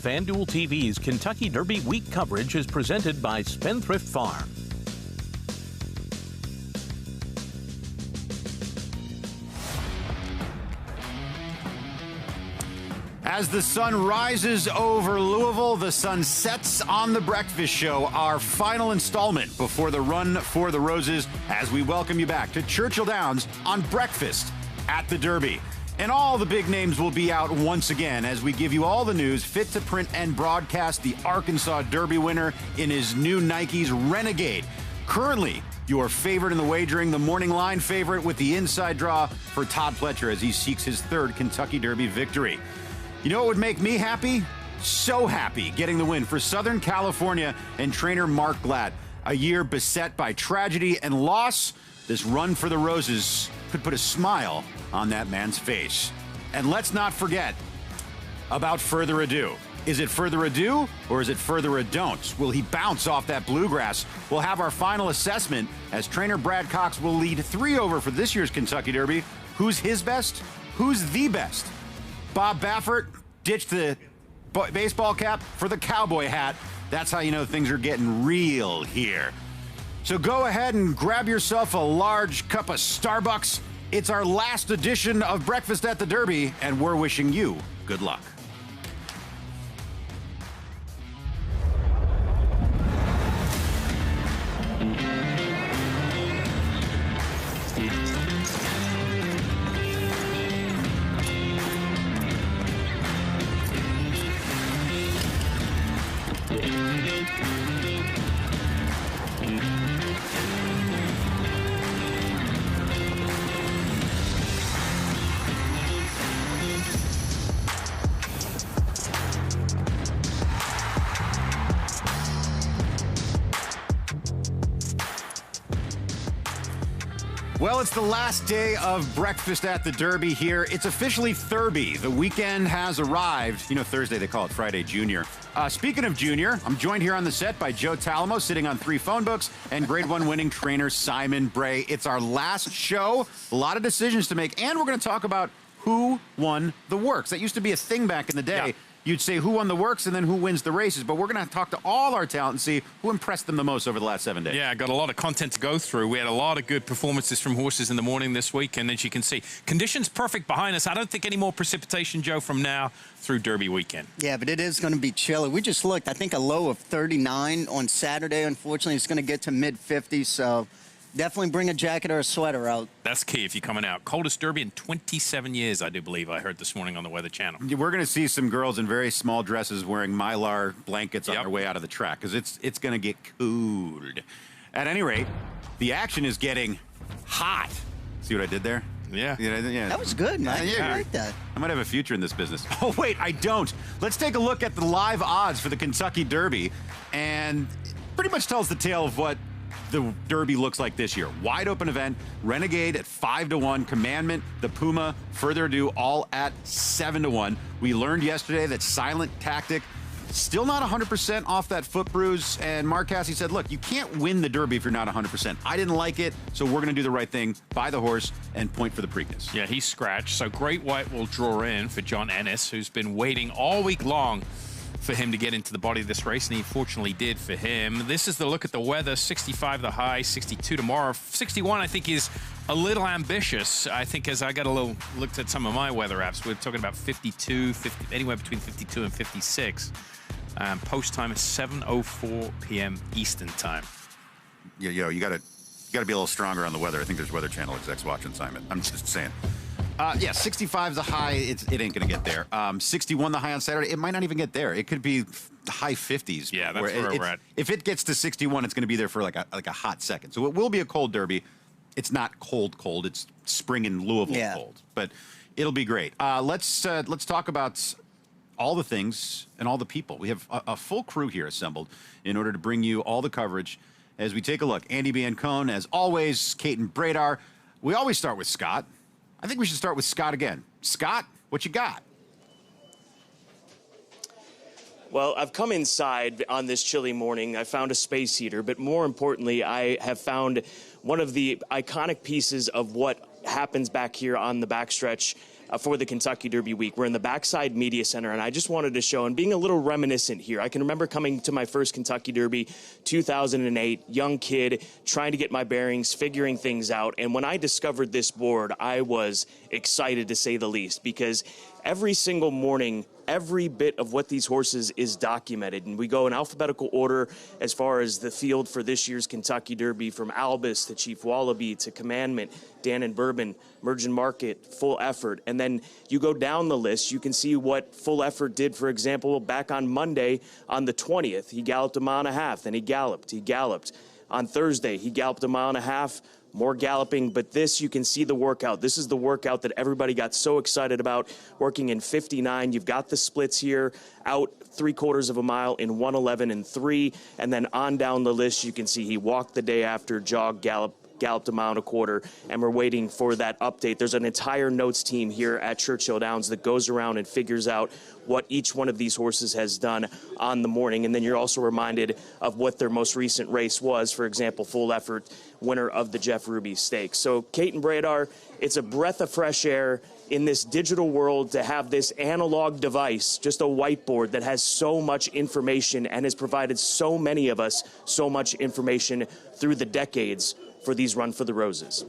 FanDuel TV's Kentucky Derby week coverage is presented by Spendthrift Farm. As the sun rises over Louisville, the sun sets on the Breakfast Show, our final installment before the Run for the Roses, as we welcome you back to Churchill Downs on Breakfast at the Derby. And all the big names will be out once again as we give you all the news fit to print and broadcast the Arkansas Derby winner in his new Nikes Renegade. Currently, your favorite in the wagering, the morning line favorite with the inside draw for Todd Pletcher as he seeks his third Kentucky Derby victory. You know what would make me happy? So happy getting the win for Southern California and trainer Mark Glad. A year beset by tragedy and loss, this Run for the Roses could put a smile on that man's face. And let's not forget about Further Ado. Is it further ado or is it further ado-don't? Will he bounce off that bluegrass? We'll have our final assessment as trainer Brad Cox will lead 3 over for this year's Kentucky Derby. Who's his best? Who's the best? Bob Baffert ditched the baseball cap for the cowboy hat. That's how you know things are getting real here. So go ahead and grab yourself a large cup of Starbucks. It's our last edition of Breakfast at the Derby, and we're wishing you good luck. Well, it's the last day of Breakfast at the Derby here. It's officially Thurby. The weekend has arrived. You know, Thursday they call it Friday Junior. Speaking of Junior, I'm joined here on the set by Joe Talamo, sitting on 3 phone books, and Grade 1 winning trainer Simon Bray. It's our last show. A lot of decisions to make, and we're going to talk about who won the works. That used to be a thing back in the day. Yeah. You'd say who won the works and then who wins the races. But we're going to talk to all our talent and see who impressed them the most over the last 7 days. Yeah, got a lot of content to go through. We had a lot of good performances from horses in the morning this week. And as you can see, conditions perfect behind us. I don't think any more precipitation, Joe, from now through Derby weekend. Yeah, but it is going to be chilly. We just looked, I think a low of 39 on Saturday. Unfortunately, it's going to get to mid-50s. So definitely bring a jacket or a sweater out. That's key if you're coming out. Coldest Derby in 27 years, I do believe. I heard this morning on the Weather Channel. We're going to see some girls in very small dresses wearing Mylar blankets on their way out of the track because it's going to get cold. At any rate, the action is getting hot. See what I did there? Yeah. That was good, man. I like that. I might have a future in this business. Oh, wait, I don't. Let's take a look at the live odds for the Kentucky Derby. And it pretty much tells the tale of what the Derby looks like this year. Wide open event, Renegade at 5-1, Commandment, the Puma, Further Ado, all at 7-1. We learned yesterday that Silent Tactic still not 100% off that foot bruise, and Mark Cassidy said, look, you can't win the Derby if you're not 100%. I didn't like it, so we're going to do the right thing, buy the horse, and point for the Preakness. Yeah, he's scratched, so Great White will draw in for John Ennis, who's been waiting all week long for him to get into the body of this race, and he fortunately did for him. This is the look at the weather. 65 the high, 62 tomorrow. 61, I think, is a little ambitious. I think as I got a little looked at some of my weather apps, we're talking about 52, 50, anywhere between 52 and 56. Post time is 7:04 p.m. Eastern time. Yeah, you got to be a little stronger on the weather. I think there's Weather Channel execs watching, Simon. I'm just saying. Yeah, 65 is the high. It ain't going to get there. 61 the high on Saturday. It might not even get there. It could be the high 50s. Yeah, that's where we're at. If it gets to 61, it's going to be there for like a hot second. So it will be a cold Derby. It's not cold. It's spring in Louisville cold. But it'll be great. Let's talk about all the things and all the people. We have a full crew here assembled in order to bring you all the coverage as we take a look. Andy Biancone, as always, Kate and Bradar. We always start with Scott. I think we should start with Scott again. Scott, what you got? Well, I've come inside on this chilly morning. I found a space heater, but more importantly, I have found one of the iconic pieces of what happens back here on the backstretch for the Kentucky Derby week. We're in the Backside Media Center, and I just wanted to show, and being a little reminiscent here, I can remember coming to my first Kentucky Derby, 2008, young kid, trying to get my bearings, figuring things out, and when I discovered this board, I was excited to say the least, because every single morning, every bit of what these horses is documented. And we go in alphabetical order as far as the field for this year's Kentucky Derby, from Albus to Chief Wallaby to Commandment, Dan and Bourbon, Merchant Market, Full Effort. And then you go down the list, you can see what Full Effort did, for example, back on Monday on the 20th. He galloped a mile and a half, then he galloped. On Thursday, he galloped a mile and a half, more galloping, but this, you can see the workout. This is the workout that everybody got so excited about, working in 59. You've got the splits here, out 3/4 of a mile in 1:11 and 3, and then on down the list, you can see he walked the day after, jogged, galloped a mile and a quarter, and we're waiting for that update. There's an entire notes team here at Churchill Downs that goes around and figures out what each one of these horses has done on the morning, and then you're also reminded of what their most recent race was. For example, Full Effort, winner of the Jeff Ruby Stakes. So, Kate and Bradar, it's a breath of fresh air in this digital world to have this analog device, just a whiteboard that has so much information and has provided so many of us so much information through the decades for these Run for the Roses.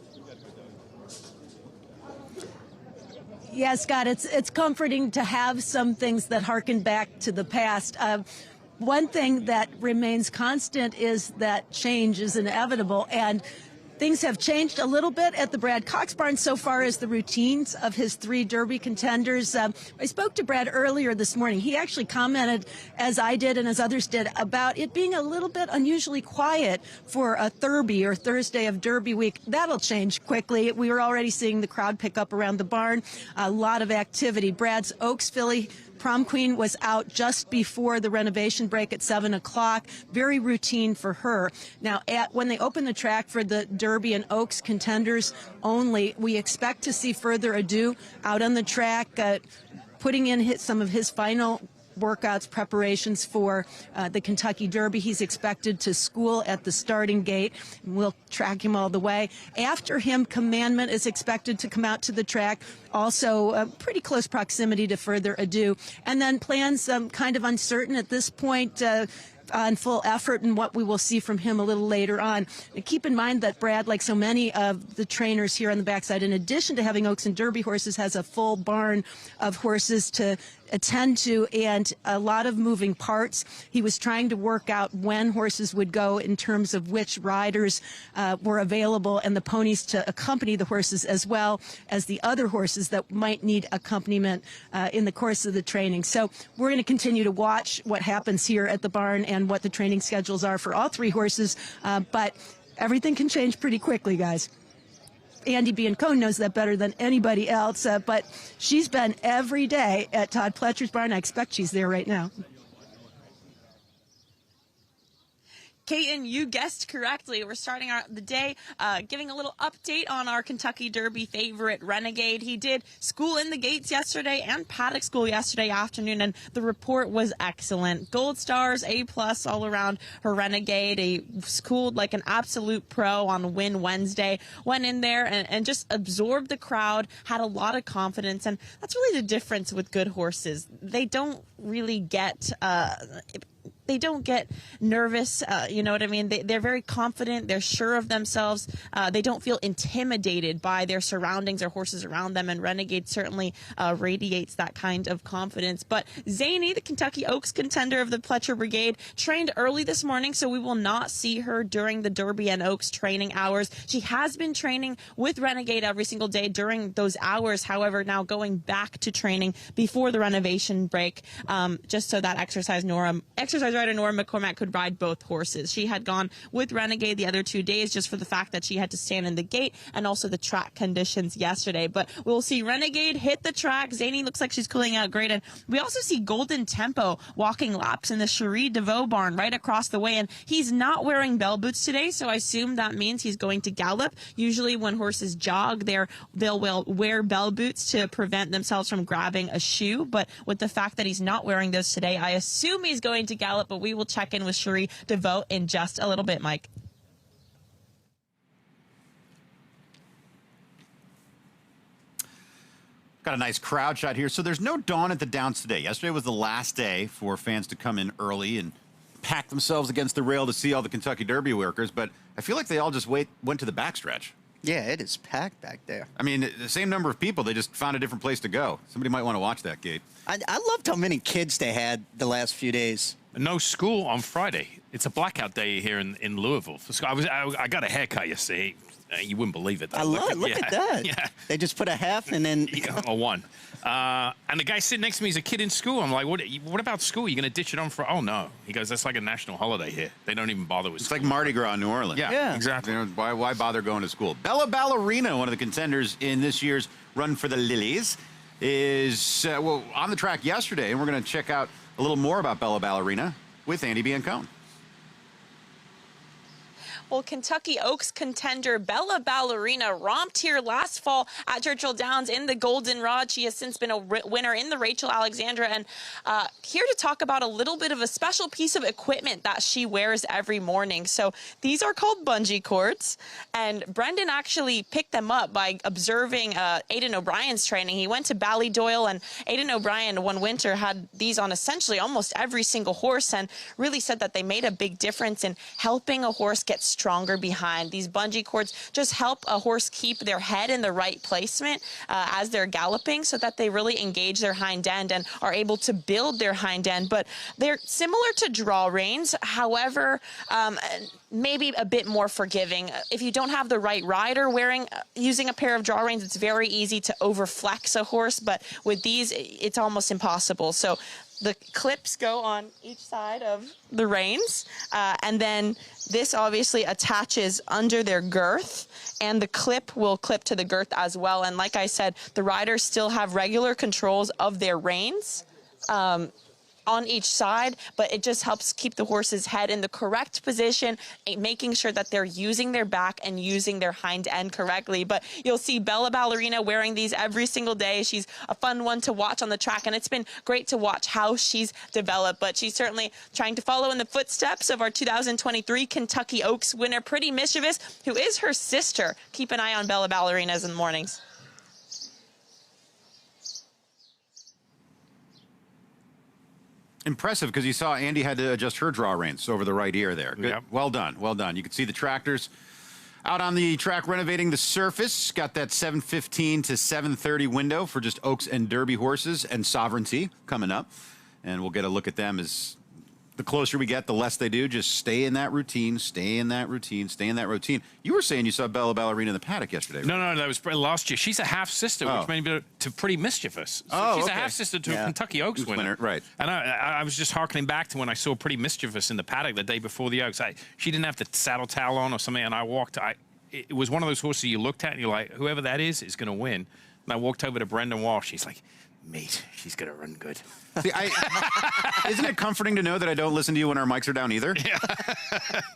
Yeah, Scott, it's comforting to have some things that harken back to the past. One thing that remains constant is that change is inevitable, and things have changed a little bit at the Brad Cox barn so far as the routines of his 3 Derby contenders. I spoke to Brad earlier this morning. He actually commented, as I did and as others did, about it being a little bit unusually quiet for a Thurby or Thursday of Derby week. That'll change quickly. We were already seeing the crowd pick up around the barn. A lot of activity. Brad's Oaks filly Prom Queen was out just before the renovation break at 7 o'clock. Very routine for her. Now, when they open the track for the Derby and Oaks contenders only, we expect to see Further Ado out on the track, putting in some of his final workouts, preparations for the Kentucky Derby. He's expected to school at the starting gate. We'll track him all the way. After him, Commandment is expected to come out to the track, also pretty close proximity to Further Ado. And then plans kind of uncertain at this point on Full Effort and what we will see from him a little later on. And keep in mind that Brad, like so many of the trainers here on the backside, in addition to having Oaks and Derby horses, has a full barn of horses to attend to and a lot of moving parts. He was trying to work out when horses would go in terms of which riders were available and the ponies to accompany the horses, as well as the other horses that might need accompaniment in the course of the training. So we're going to continue to watch what happens here at the barn and what the training schedules are for all 3 horses, but everything can change pretty quickly, guys. Andy Biancone knows that better than anybody else, but she's been every day at Todd Pletcher's barn. I expect she's there right now. Kaiten, you guessed correctly. We're starting out the day giving a little update on our Kentucky Derby favorite, Renegade. He did school in the gates yesterday and paddock school yesterday afternoon, and the report was excellent. Gold stars, A+ all around her Renegade. He schooled like an absolute pro on Win Wednesday. Went in there and just absorbed the crowd, had a lot of confidence, and that's really the difference with good horses. They don't really get they don't get nervous, you know what I mean? They're very confident. They're sure of themselves. They don't feel intimidated by their surroundings or horses around them, and Renegade certainly radiates that kind of confidence. But Zany, the Kentucky Oaks contender of the Pletcher Brigade, trained early this morning, so we will not see her during the Derby and Oaks training hours. She has been training with Renegade every single day during those hours, however, now going back to training before the renovation break, just so that exercise rider Nora McCormack could ride both horses. She had gone with Renegade the other 2 days just for the fact that she had to stand in the gate and also the track conditions yesterday. But we'll see Renegade hit the track. Zany looks like she's cooling out great. And we also see Golden Tempo walking laps in the Cherie DeVoe barn right across the way. And he's not wearing bell boots today, so I assume that means he's going to gallop. Usually when horses jog, they'll wear bell boots to prevent themselves from grabbing a shoe. But with the fact that he's not wearing those today, I assume he's going to gallop, but we will check in with Cherie DeVoe in just a little bit, Mike. Got a nice crowd shot here. So there's no dawn at the Downs today. Yesterday was the last day for fans to come in early and pack themselves against the rail to see all the Kentucky Derby workers, but I feel like they all just went to the backstretch. Yeah, it is packed back there. I mean, the same number of people, they just found a different place to go. Somebody might want to watch that gate. I loved how many kids they had the last few days. No school on Friday. It's a blackout day here in Louisville. I got a haircut yesterday. You wouldn't believe it, though. Look at that. Yeah. They just put a half and then... a one. And the guy sitting next to me is a kid in school. I'm like, what about school? You're going to ditch it on for... Oh, no. He goes, that's like a national holiday here. They don't even bother with It's school. like Mardi Gras in New Orleans. Yeah, exactly. You know, why bother going to school? Bella Ballerina, one of the contenders in this year's Run for the Lilies, is on the track yesterday, and we're going to check out a little more about Bella Ballerina with Andy Biancone. Well, Kentucky Oaks contender Bella Ballerina romped here last fall at Churchill Downs in the Golden Rod. She has since been a winner in the Rachel Alexandra, and here to talk about a little bit of a special piece of equipment that she wears every morning. So these are called bungee cords, and Brendan actually picked them up by observing Aidan O'Brien's training. He went to Ballydoyle, and Aidan O'Brien one winter had these on essentially almost every single horse, and really said that they made a big difference in helping a horse get stronger behind. These bungee cords just help a horse keep their head in the right placement as they're galloping, so that they really engage their hind end and are able to build their hind end. But they're similar to draw reins, however, maybe a bit more forgiving. If you don't have the right rider using a pair of draw reins, it's very easy to overflex a horse, but with these, it's almost impossible. So the clips go on each side of the reins, and then this obviously attaches under their girth, and the clip will clip to the girth as well. And like I said, the riders still have regular controls of their reins on each side, but it just helps keep the horse's head in the correct position, making sure that they're using their back and using their hind end correctly. But you'll see Bella Ballerina wearing these every single day. She's a fun one to watch on the track, and it's been great to watch how she's developed. But she's certainly trying to follow in the footsteps of our 2023 Kentucky Oaks winner, Pretty Mischievous, who is her sister. Keep an eye on Bella Ballerinas in the mornings. Impressive, because you saw Andy had to adjust her draw reins over the right ear there. Good. Yep. Well done. Well done. You can see the tractors out on the track renovating the surface. Got that 7:15 to 7:30 window for just Oaks and Derby horses, and Sovereignty coming up. And we'll get a look at them as the closer we get, the less they do. Just stay in that routine, stay in that routine, stay in that routine. You were saying you saw Bella Ballerina in the paddock yesterday. Right? No, that was last year. She's a half-sister, which made me to Pretty Mischievous. So she's a half-sister to a Kentucky Oaks winner. Right. And I was just hearkening back to when I saw Pretty Mischievous in the paddock the day before the Oaks. She didn't have the saddle towel on or something, and I walked. It was one of those horses you looked at and you're like, whoever that is going to win. And I walked over to Brendan Walsh. He's like, mate, she's going to run good. See, isn't it comforting to know that I don't listen to you when our mics are down either? Yeah.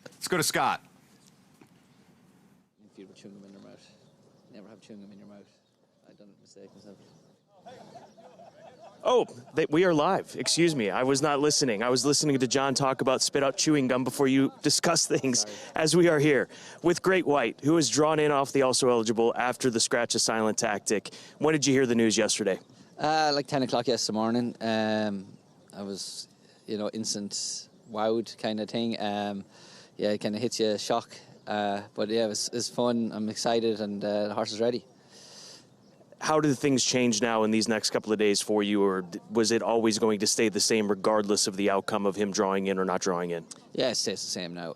Let's go to Scott. If you were chewing them in your mouth, never have chewing them in your mouth. I've done a mistake myself. Oh, we are live. Excuse me. I was not listening. I was listening to John talk about spit out chewing gum before you discuss things, as we are here with Great White, who was drawn in off the also eligible after the scratch a silent tactic. When did you hear the news yesterday? Like 10 o'clock yesterday morning. I was, instant wowed kind of thing. It kind of hits you a shock. But yeah, it's fun. I'm excited, and the horse is ready. How do things change now in these next couple of days for you, or was it always going to stay the same regardless of the outcome of him drawing in or not drawing in? Yeah, it stays the same now.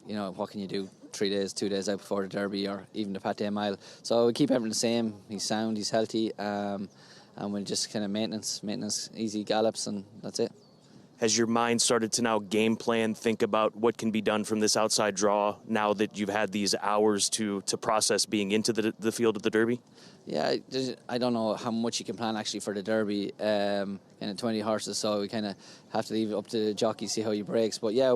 What can you do 3 days, 2 days out before the Derby or even the Pat Day Mile? So we keep everything the same. He's sound, he's healthy, and we'll just kind of maintenance, easy gallops, and that's it. Has your mind started to now game plan, think about what can be done from this outside draw now that you've had these hours to process being into the field of the Derby? Yeah, I don't know how much you can plan actually for the Derby. Kind of 20 horses, so we kind of have to leave it up to the jockey, see how he breaks. But yeah,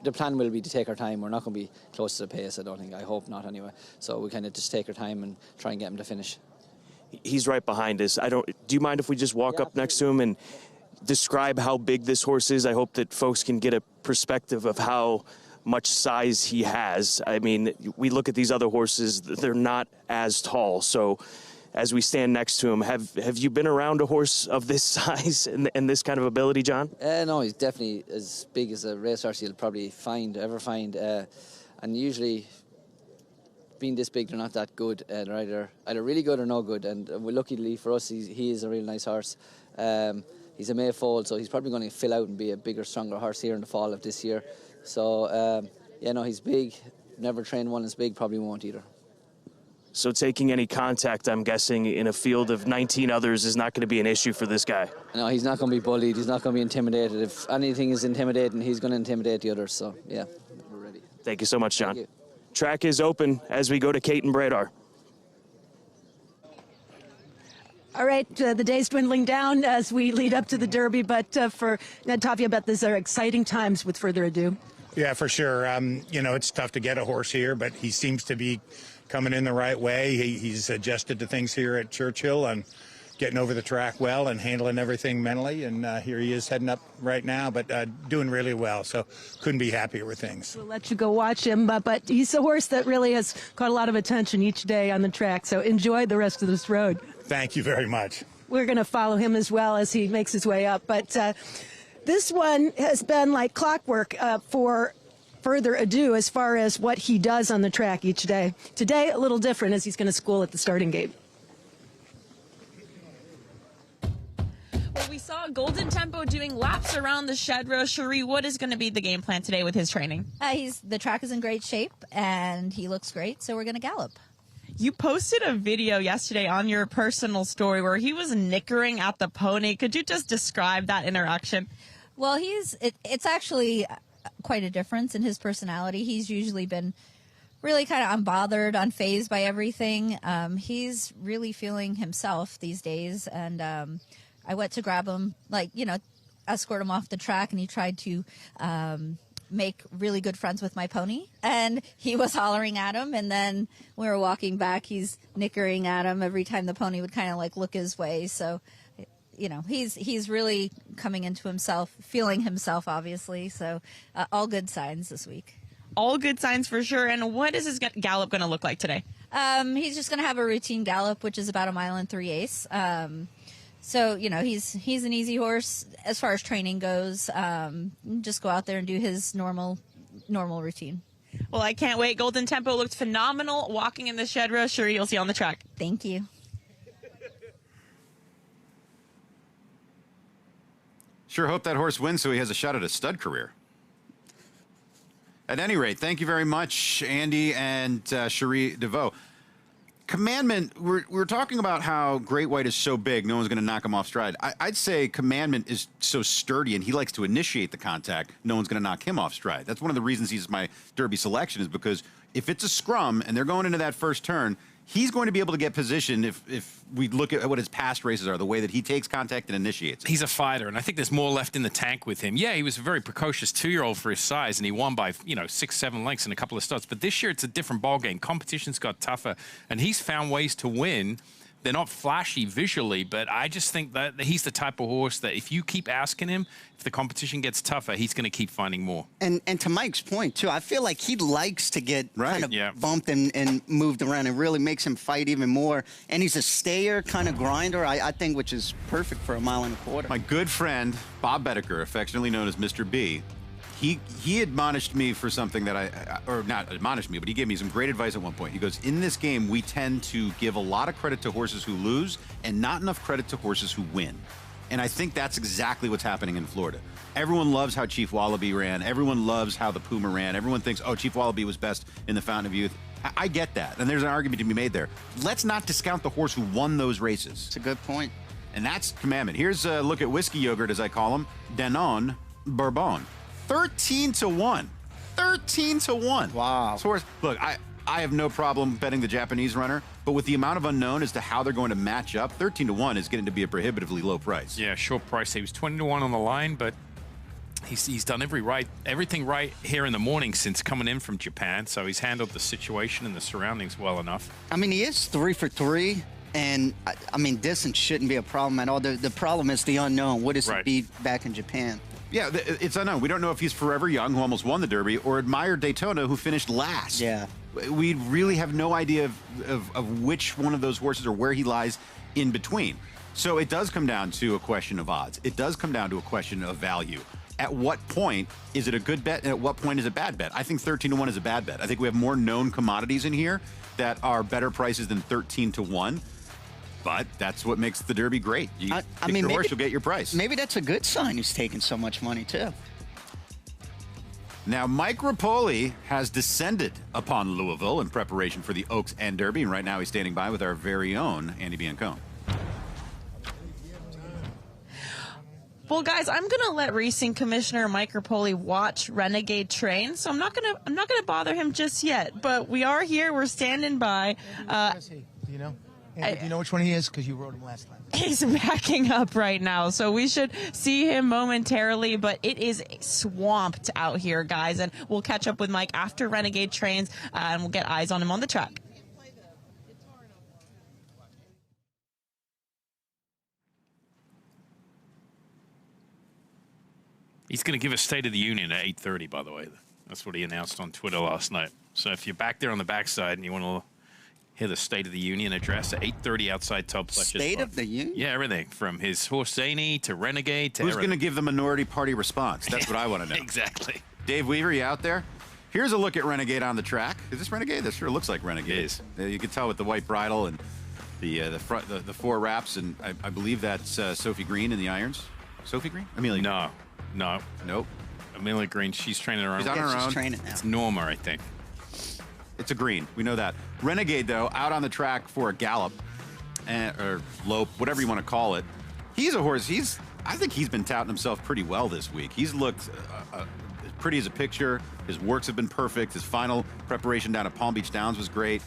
the plan will be to take our time. We're not going to be close to the pace, I don't think. I hope not anyway. So we kind of just take our time and try and get him to finish. He's right behind us. Do you mind if we just walk up next to him and describe how big this horse is? I hope that folks can get a perspective of how much size he has. I mean, we look at these other horses, they're not as tall. So as we stand next to him. Have you been around a horse of this size and this kind of ability, John? No, he's definitely as big as a racehorse you'll probably ever find. And usually, being this big, they're not that good. They're either really good or no good. And luckily for us, he is a really nice horse. He's a May foal, so he's probably going to fill out and be a bigger, stronger horse here in the fall of this year. So, he's big. Never trained one as big, probably won't either. So taking any contact, I'm guessing, in a field of 19 others is not going to be an issue for this guy. No, he's not going to be bullied. He's not going to be intimidated. If anything is intimidating, he's going to intimidate the others. So, yeah, we're ready. Thank you so much, John. Thank you. Track is open as we go to Kate and Bradar. All right, the day's dwindling down as we lead up to the Derby, but for Ned Tafia, I bet these are exciting times with further ado. Yeah, for sure. It's tough to get a horse here, but he seems to be coming in the right way. He's adjusted to things here at Churchill and getting over the track well and handling everything mentally. And here he is heading up right now, but doing really well. So couldn't be happier with things. We'll let you go watch him, but he's a horse that really has caught a lot of attention each day on the track. So enjoy the rest of this road. Thank you very much. We're going to follow him as well as he makes his way up. But this one has been like clockwork for further ado as far as what he does on the track each day. Today, a little different as he's going to school at the starting gate. Well, we saw Golden Tempo doing laps around the shed row. Cherie, what is going to be the game plan today with his training? The track is in great shape, and he looks great, so we're going to gallop. You posted a video yesterday on your personal story where he was nickering at the pony. Could you just describe that interaction? Well, it's actually quite a difference in his personality. He's usually been really kind of unbothered, unfazed by everything. He's really feeling himself these days, and I went to grab him, escort him off the track, and he tried to make really good friends with my pony, and he was hollering at him, and then we were walking back, he's nickering at him every time the pony would kind of look his way. So he's really coming into himself, feeling himself, obviously. So all good signs this week. All good signs for sure. And what is his gallop going to look like today? He's just going to have a routine gallop, which is about 1 3/8. So, he's an easy horse as far as training goes. Just go out there and do his normal routine. Well, I can't wait. Golden Tempo looked phenomenal walking in the shed row. Sure, you'll see on the track. Thank you. Sure hope that horse wins so he has a shot at a stud career. At any rate, thank you very much, Andy and Cherie DeVoe. Commandment, we're talking about how Great White is so big, no one's going to knock him off stride. I'd say Commandment is so sturdy, and he likes to initiate the contact, no one's going to knock him off stride. That's one of the reasons he's my Derby selection, is because if it's a scrum and they're going into that first turn, he's going to be able to get position if we look at what his past races are, the way that he takes contact and initiates it. He's a fighter, and I think there's more left in the tank with him. Yeah, he was a very precocious 2-year-old for his size, and he won by, 6-7 lengths in a couple of starts. But this year, it's a different ballgame. Competition's got tougher, and he's found ways to win. They're not flashy visually, but I just think that he's the type of horse that if you keep asking him, if the competition gets tougher, he's going to keep finding more. And to Mike's point, too, I feel like he likes to get kind of bumped and moved around. It really makes him fight even more. And he's a stayer, kind of grinder, I think, which is perfect for 1 1/4. My good friend, Bob Bedecker, affectionately known as Mr. B, he admonished me for something that or not admonished me, but he gave me some great advice at one point. He goes, in this game, we tend to give a lot of credit to horses who lose and not enough credit to horses who win. And I think that's exactly what's happening in Florida. Everyone loves how Chief Wallaby ran. Everyone loves how the Puma ran. Everyone thinks, oh, Chief Wallaby was best in the Fountain of Youth. I get that, and there's an argument to be made there. Let's not discount the horse who won those races. It's a good point. And that's Commandment. Here's a look at Whiskey Yogurt, as I call him, Danone Bourbon. 13-1. 13-1. Wow. So, look, I have no problem betting the Japanese runner, but with the amount of unknown as to how they're going to match up, 13-1 is getting to be a prohibitively low price. Yeah, short price. He was 20-1 on the line, but he's done everything right here in the morning since coming in from Japan. So he's handled the situation and the surroundings well enough. I mean, he is 3 for 3. And, I mean, distance shouldn't be a problem at all. The problem is the unknown. What does it be back in Japan? Yeah, it's unknown. We don't know if he's Forever Young, who almost won the Derby, or Admire Daytona, who finished last. Yeah. We really have no idea of which one of those horses or where he lies in between. So it does come down to a question of odds. It does come down to a question of value. At what point is it a good bet, and at what point is it a bad bet? I think 13-1 is a bad bet. I think we have more known commodities in here that are better prices than 13-1. But that's what makes the Derby great. You pick your horse, you'll get your price. Maybe that's a good sign he's taking so much money, too. Now, Mike Rapoli has descended upon Louisville in preparation for the Oaks and Derby, and right now he's standing by with our very own Andy Biancone. Well, guys, I'm gonna let Racing Commissioner Mike Rapoli watch Renegade train, so I'm not gonna bother him just yet. But we are here. We're standing by. You know? And do you know which one he is? Because you rode him last time. He's backing up right now, so we should see him momentarily, but it is swamped out here, guys, and we'll catch up with Mike after Renegade trains, and we'll get eyes on him on the track. He's going to give a State of the Union at 8:30, by the way. That's what he announced on Twitter last night. So if you're back there on the backside and you want to hear the State of the Union address at 8:30 outside Todd Fletcher's State of the Union? Yeah, everything from his horse Zany to Renegade to Who's going to give the minority party response? That's what I want to know. Exactly. Dave Weaver, you out there? Here's a look at Renegade on the track. Is this Renegade? That sure looks like Renegade. It is. You can tell with the white bridle and the front, the four wraps, and I believe that's Sophie Green in the irons. Sophie Green? Amelia. No. Nope. Amelia Green. She's training her own. She's on her own. She's training now. It's Norma, I think. It's a green. We know that. Renegade, though, out on the track for a gallop, or lope, whatever you want to call it. He's a horse. I think he's been touting himself pretty well this week. He's looked as pretty as a picture. His works have been perfect. His final preparation down at Palm Beach Downs was great.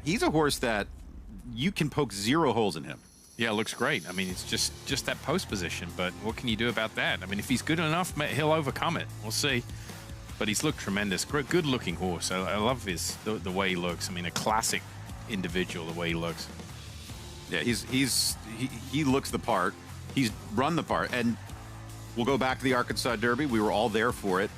He's a horse that you can poke zero holes in him. Yeah, it looks great. I mean, it's just that post position, but what can you do about that? I mean, if he's good enough, he'll overcome it. We'll see. But he's looked tremendous. Good-looking horse. I love the way he looks. I mean, a classic individual, the way he looks. Yeah, he looks the part. He's run the part. And we'll go back to the Arkansas Derby. We were all there for it.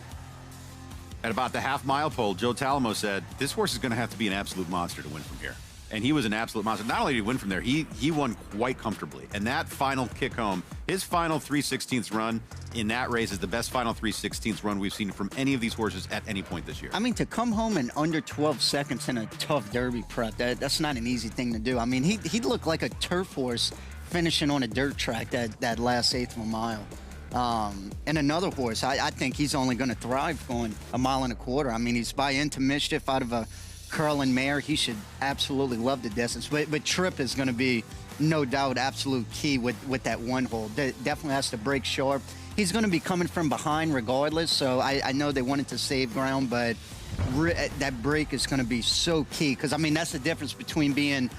At about the half-mile pole, Joe Talamo said, this horse is going to have to be an absolute monster to win from here. And he was an absolute monster. Not only did he win from there, he won quite comfortably. And that final kick home, his final 3/16 run in that race is the best final 3/16 run we've seen from any of these horses at any point this year. I mean, to come home in under 12 seconds in a tough Derby prep, that's not an easy thing to do. I mean, he looked like a turf horse finishing on a dirt track that last eighth of a mile. And another horse, I think he's only going to thrive going a mile and a quarter. I mean, he's by Into Mischief out of a curling mare. He should absolutely love the distance. But Trip is going to be, no doubt, absolute key with that one hole. Definitely has to break sharp. He's going to be coming from behind regardless, so I know they wanted to save ground, but that break is going to be so key. Because, I mean, that's the difference between being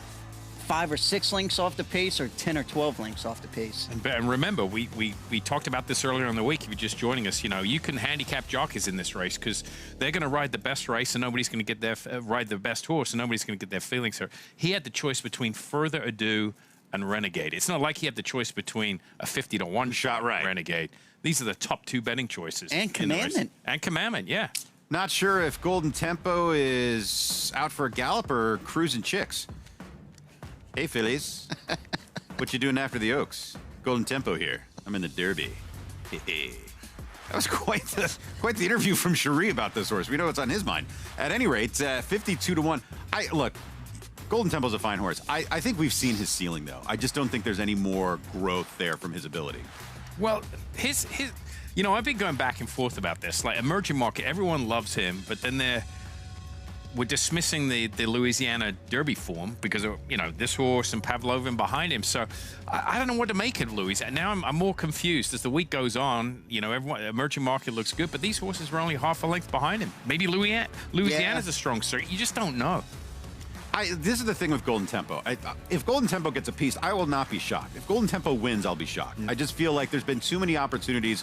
5 or 6 lengths off the pace or 10 or 12 lengths off the pace. And remember, we talked about this earlier in the week. If you're just joining us, you know, you can handicap jockeys in this race because they're going to ride the best race and nobody's going to get their ride the best horse and nobody's going to get their feelings hurt. He had the choice between Further Ado and Renegade. It's not like he had the choice between a 50-1 shot Renegade. These are the top 2 betting choices. And Commandment. And Commandment, yeah. Not sure if Golden Tempo is out for a gallop or cruising chicks. Hey, fillies. What you doing after the Oaks? Golden Tempo here. I'm in the Derby. That was quite the interview from Cherie about this horse. We know what's on his mind. At any rate, 52-1. Look, Golden Tempo's a fine horse. I think we've seen his ceiling, though. I just don't think there's any more growth there from his ability. Well, his you know, I've been going back and forth about this. Like, emerging market, everyone loves him, but then we're dismissing the Louisiana Derby form because of, you know, this horse and Pavlovin behind him. So I don't know what to make of Louisiana. Now I'm more confused as the week goes on. You know, emerging market looks good, but these horses were only half a length behind him. Maybe Louisiana's a strong start. You just don't know. This is the thing with Golden Tempo. If Golden Tempo gets a piece, I will not be shocked. If Golden Tempo wins, I'll be shocked. I just feel like there's been too many opportunities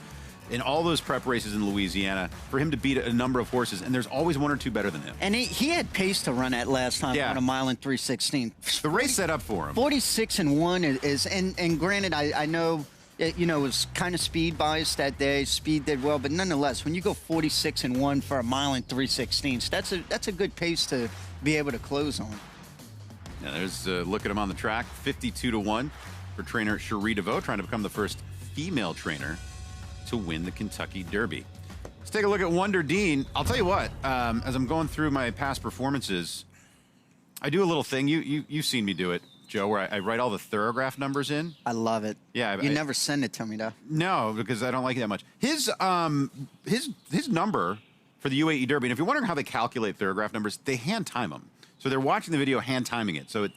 in all those prep races in Louisiana for him to beat a number of horses, and there's always 1 or 2 better than him. And he had pace to run at last time on a mile and 3/16. The race set up for him. 46-1 is, and granted, I know It was kind of speed biased that day. Speed did well, but nonetheless, when you go 46-1 for a mile and 3/16, that's a good pace to be able to close on. Yeah, there's a look at him on the track, 52-1 for trainer Cherie DeVoe, trying to become the first female trainer to win the Kentucky Derby. Let's take a look at Wonder Dean. I'll tell you what, as I'm going through my past performances, I do a little thing. You've seen me do it, Joe, where I write all the thoroughgraph numbers in. I love it. Yeah, you never send it to me though. No, because I don't like it that much. His number for the UAE Derby, and if you're wondering how they calculate thoroughgraph numbers, they hand time them. So they're watching the video, hand timing it. So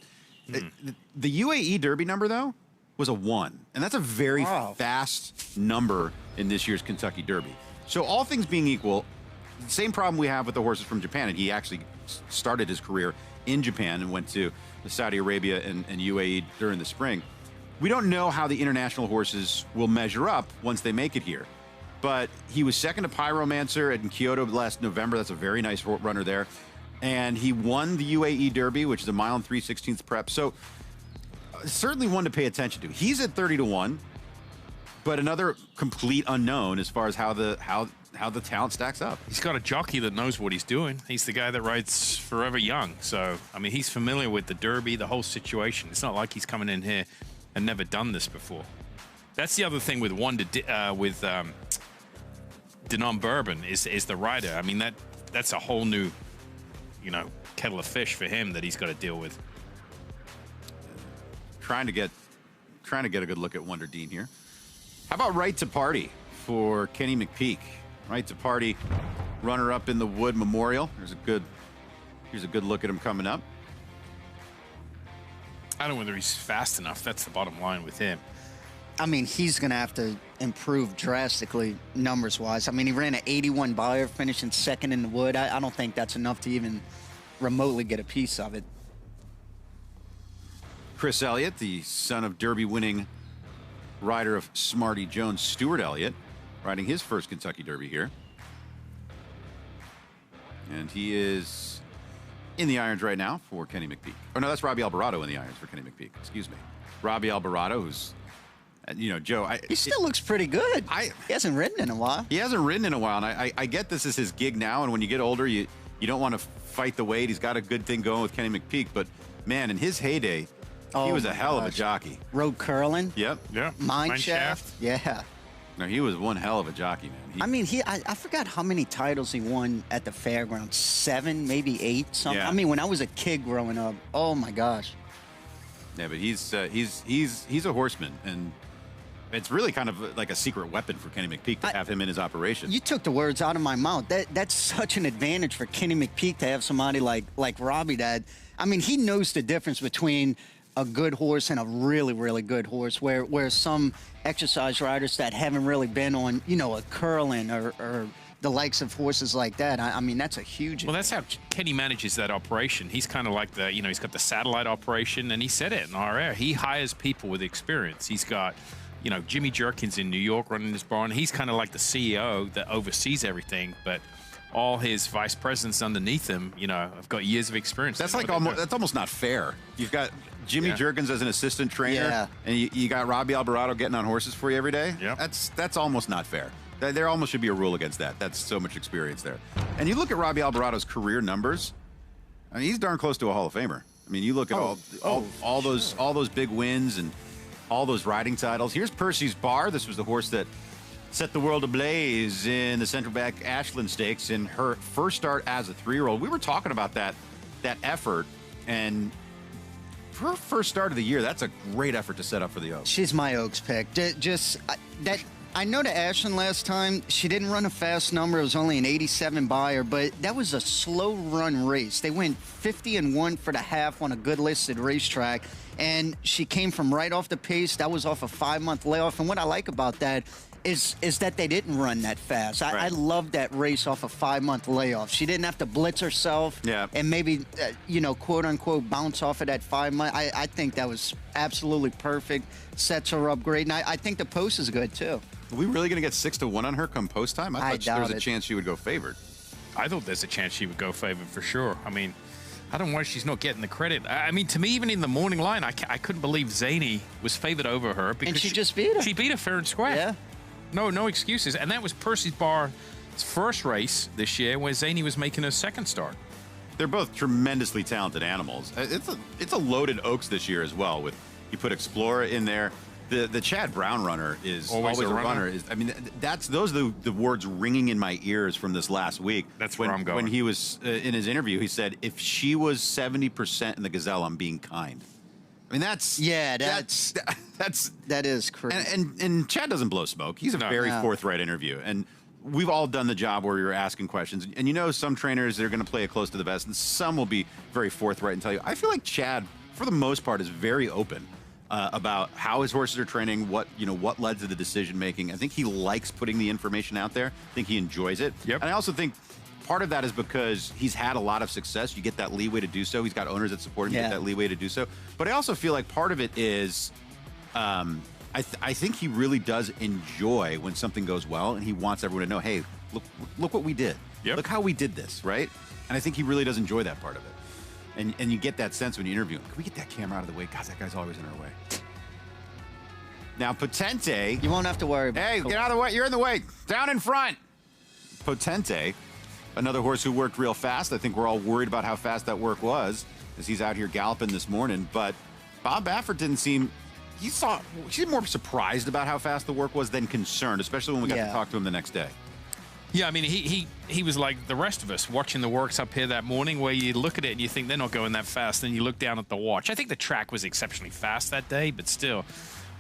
the UAE Derby number though was a 1, and that's a very fast number in this year's Kentucky Derby. So all things being equal, the same problem we have with the horses from Japan, and he actually started his career in Japan and went to Saudi Arabia and UAE during the spring. We don't know how the international horses will measure up once they make it here. But he was second to Pyromancer in Kyoto last November. That's a very nice runner there. And he won the UAE Derby, which is a mile and 3/16 prep. So certainly one to pay attention to. He's at 30-1, but another complete unknown as far as how the talent stacks up. He's got a jockey that knows what he's doing. He's the guy that rides Forever Young. So, I mean, he's familiar with the Derby, the whole situation. It's not like he's coming in here and never done this before. That's the other thing with Denon Bourbon is the rider. I mean, that's a whole new, kettle of fish for him that he's got to deal with. Trying to get a good look at Wonder Dean here. How about Right to Party for Kenny McPeek? Right to Party, runner-up in the Wood Memorial. Here's a good look at him coming up. I don't know whether he's fast enough. That's the bottom line with him. I mean, he's going to have to improve drastically numbers-wise. I mean, he ran an 81 Beyer, finishing second in the Wood. I don't think that's enough to even remotely get a piece of it. Chris Elliott, the son of Derby-winning rider of Smarty Jones, Stuart Elliott, riding his first Kentucky Derby here. And he is in the irons right now for Kenny McPeek. Oh, no, that's Robbie Alvarado in the irons for Kenny McPeek. Excuse me. Robbie Alvarado, who's, Joe. He still looks pretty good. He hasn't ridden in a while. He hasn't ridden in a while, and I get this is his gig now, and when you get older, you don't want to fight the weight. He's got a good thing going with Kenny McPeek, but, man, in his heyday, he was a hell of a jockey. Road Curlin. Yep. Yeah. Mineshaft. Yeah. No, he was one hell of a jockey, man. I forgot how many titles he won at the fairgrounds. 7, maybe 8, something. Yeah. I mean, when I was a kid growing up, oh my gosh. Yeah, but he's a horseman, and it's really kind of like a secret weapon for Kenny McPeek to have him in his operation. You took the words out of my mouth. That's such an advantage for Kenny McPeek to have somebody like Robbie that, I mean, he knows the difference between a good horse and a really, really good horse, where some exercise riders that haven't really been on, a Curlin or the likes of horses like that. I mean, that's a huge... Well, that's how Kenny manages that operation. He's kind of like he's got the satellite operation, and he said it in our air. He hires people with experience. He's got, Jimmy Jerkins in New York running his barn. He's kind of like the CEO that oversees everything, but all his vice presidents underneath him, have got years of experience. That's that's almost not fair. You've got Jimmy Jerkins as an assistant trainer, and you got Robbie Alvarado getting on horses for you every day. Yeah, that's almost not fair. There almost should be a rule against that. That's so much experience there. And you look at Robbie Alvarado's career numbers. I mean, he's darn close to a Hall of Famer. I mean, you look at all those big wins and all those riding titles. Here's Percy's Bar. This was the horse that set the world ablaze in the Central Back Ashland Stakes in her first start as a 3-year-old. We were talking about that effort, and her first start of the year, that's a great effort to set up for the Oaks. She's my Oaks pick. I know the Ashland last time, she didn't run a fast number. It was only an 87 Beyer, but that was a slow run race. They went 50-1 for the half on a good listed racetrack, and she came from right off the pace. That was off a 5-month layoff, and what I like about that is that they didn't run that fast. I love that race off a 5-month layoff. She didn't have to blitz herself and maybe, quote unquote, bounce off of that 5 month. I think that was absolutely perfect. Sets her up great. And I think the post is good too. Are we really going to get 6-1 on her come post time? I thought there was a chance she would go favored. I thought there's a chance she would go favored for sure. I mean, I don't know why she's not getting the credit. I mean, to me, even in the morning line, I couldn't believe Zany was favored over her. Because and she just beat her. She beat her fair and square. Yeah. No excuses. And that was Percy Barr's first race this year where Zany was making her second start. They're both tremendously talented animals. It's a loaded Oaks this year as well. With you put Explorer in there. The Chad Brown runner is always a runner. I mean, those are the words ringing in my ears from this last week. That's where I'm going. When he was in his interview, he said, "If she was 70% in the Gazelle, I'm being kind." I mean, that is crazy. And Chad doesn't blow smoke. He's a very forthright interview, and we've all done the job where you're asking questions. And some trainers, they're going to play it close to the vest, and some will be very forthright and tell you. I feel like Chad, for the most part, is very open about how his horses are training, what led to the decision making. I think he likes putting the information out there. I think he enjoys it. Yep. And I also think part of that is because he's had a lot of success. You get that leeway to do so. He's got owners that support him. You get that leeway to do so. But I also feel like part of it is I think he really does enjoy when something goes well, and he wants everyone to know, hey, look what we did. Yep. Look how we did this, right? And I think he really does enjoy that part of it. And you get that sense when you interview him. Can we get that camera out of the way? God, that guy's always in our way. Now, Potente. You won't have to worry about Hey, get out of the way. You're in the way. Down in front. Potente, another horse who worked real fast. I think we're all worried about how fast that work was as he's out here galloping this morning. But Bob Baffert didn't seem... He seemed more surprised about how fast the work was than concerned, especially when we got to talk to him the next day. Yeah, I mean, he was like the rest of us watching the works up here that morning where you look at it and you think they're not going that fast. Then you look down at the watch. I think the track was exceptionally fast that day, but still.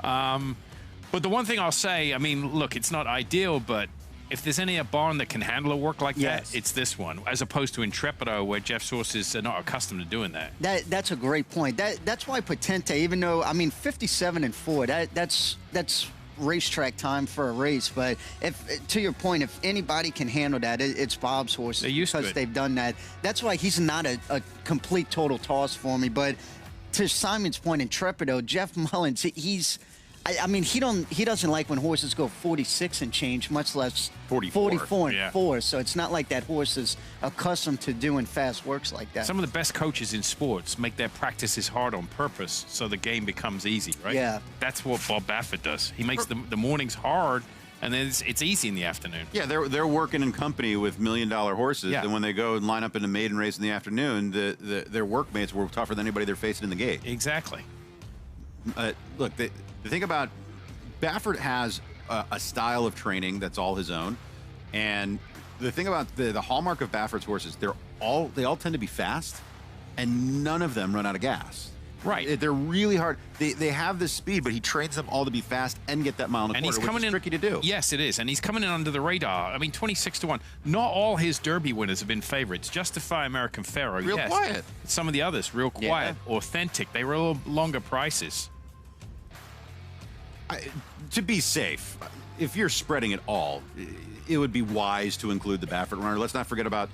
But the one thing I'll say, I mean, look, it's not ideal, but if there's any barn that can handle a work like that, it's this one, as opposed to Intrepido, where Jeff's horses are not accustomed to doing that. That's a great point. That's why Potente, even though, I mean, 57-4, that's racetrack time for a race. But to your point, if anybody can handle that, it's Bob's horses. They used because they've done that. That's why he's not a complete total toss for me. But to Simon's point, Intrepido, Jeff Mullins, I mean, he doesn't like when horses go 46 and change, much less 44 and 4. So it's not like that horse is accustomed to doing fast works like that. Some of the best coaches in sports make their practices hard on purpose so the game becomes easy, right? Yeah. That's what Bob Baffert does. He makes the mornings hard, and then it's easy in the afternoon. Yeah, they're working in company with $1 million horses, and when they go and line up in a maiden race in the afternoon, their workmates were tougher than anybody they're facing in the gate. Exactly. Look, the thing about Baffert has a style of training that's all his own, and the thing about the hallmark of Baffert's horses, they all tend to be fast, and none of them run out of gas. Right. They're really hard. They have this speed, but he trains them all to be fast and get that mile and a quarter, which is tricky to do. Yes, it is, and he's coming in under the radar. I mean, 26-1. Not all his Derby winners have been favorites. Justify, American Pharaoh, real quiet. Some of the others, real quiet. Authentic. They were a little longer prices. To be safe, if you're spreading it all, it would be wise to include the Baffert runner. Let's not forget about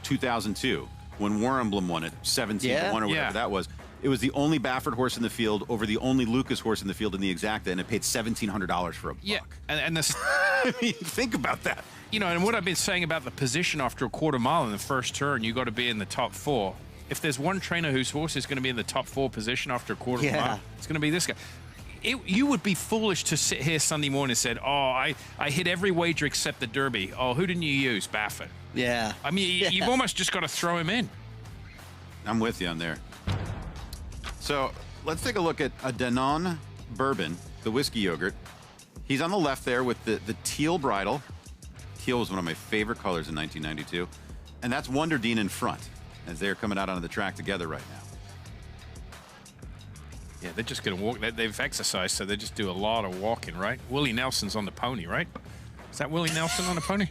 2002 when Waremblem won it 17-1 or whatever that was. It was the only Baffert horse in the field over the only Lucas horse in the field in the Exacta, and it paid $1,700 for a buck. Yeah, and this, I mean, think about that. You know, and what I've been saying about the position after a quarter mile in the first turn, you got to be in the top 4. If there's one trainer whose horse is going to be in the top 4 position after a quarter mile, it's going to be this guy. You would be foolish to sit here Sunday morning and said, I hit every wager except the Derby. Oh, who didn't you use? Baffert. Yeah. I mean, you've almost just got to throw him in. I'm with you on there. So let's take a look at a Danone Bourbon, the whiskey yogurt. He's on the left there with the teal bridle. Teal was one of my favorite colors in 1992. And that's Wonder Dean in front as they're coming out onto the track together right now. Yeah, they're just going to walk. They've exercised, so they just do a lot of walking, right? Willie Nelson's on the pony, right? Is that Willie Nelson on the pony?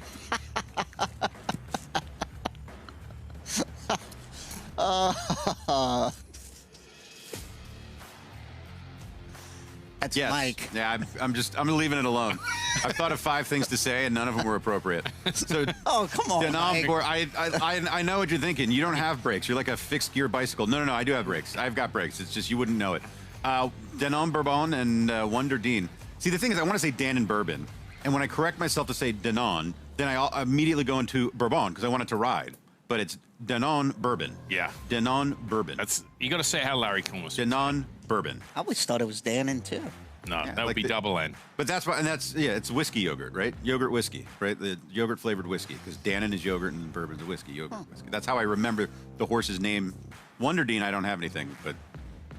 That's Mike. Yeah, I'm leaving it alone. I've thought of 5 things to say, and none of them were appropriate. So, come on, Mike. I know what you're thinking. You don't have brakes. You're like a fixed gear bicycle. No, I do have brakes. I've got brakes. It's just you wouldn't know it. Danone Bourbon and Wonder Dean. See, the thing is, I want to say Dan and Bourbon, and when I correct myself to say Danone, then I immediately go into Bourbon because I want it to ride. but it's Denon Bourbon. Yeah. Denon Bourbon. You got to say how Larry Cohen. Denon Bourbon. I always thought it was Dannon too. No, Yeah, that would be double N. But that's why, and that's, it's whiskey yogurt, right? Yogurt whiskey, right? The yogurt flavored whiskey, because Dannon is yogurt and Bourbon's a whiskey, yogurt whiskey. That's how I remember the horse's name. Wonder Dean, I don't have anything, but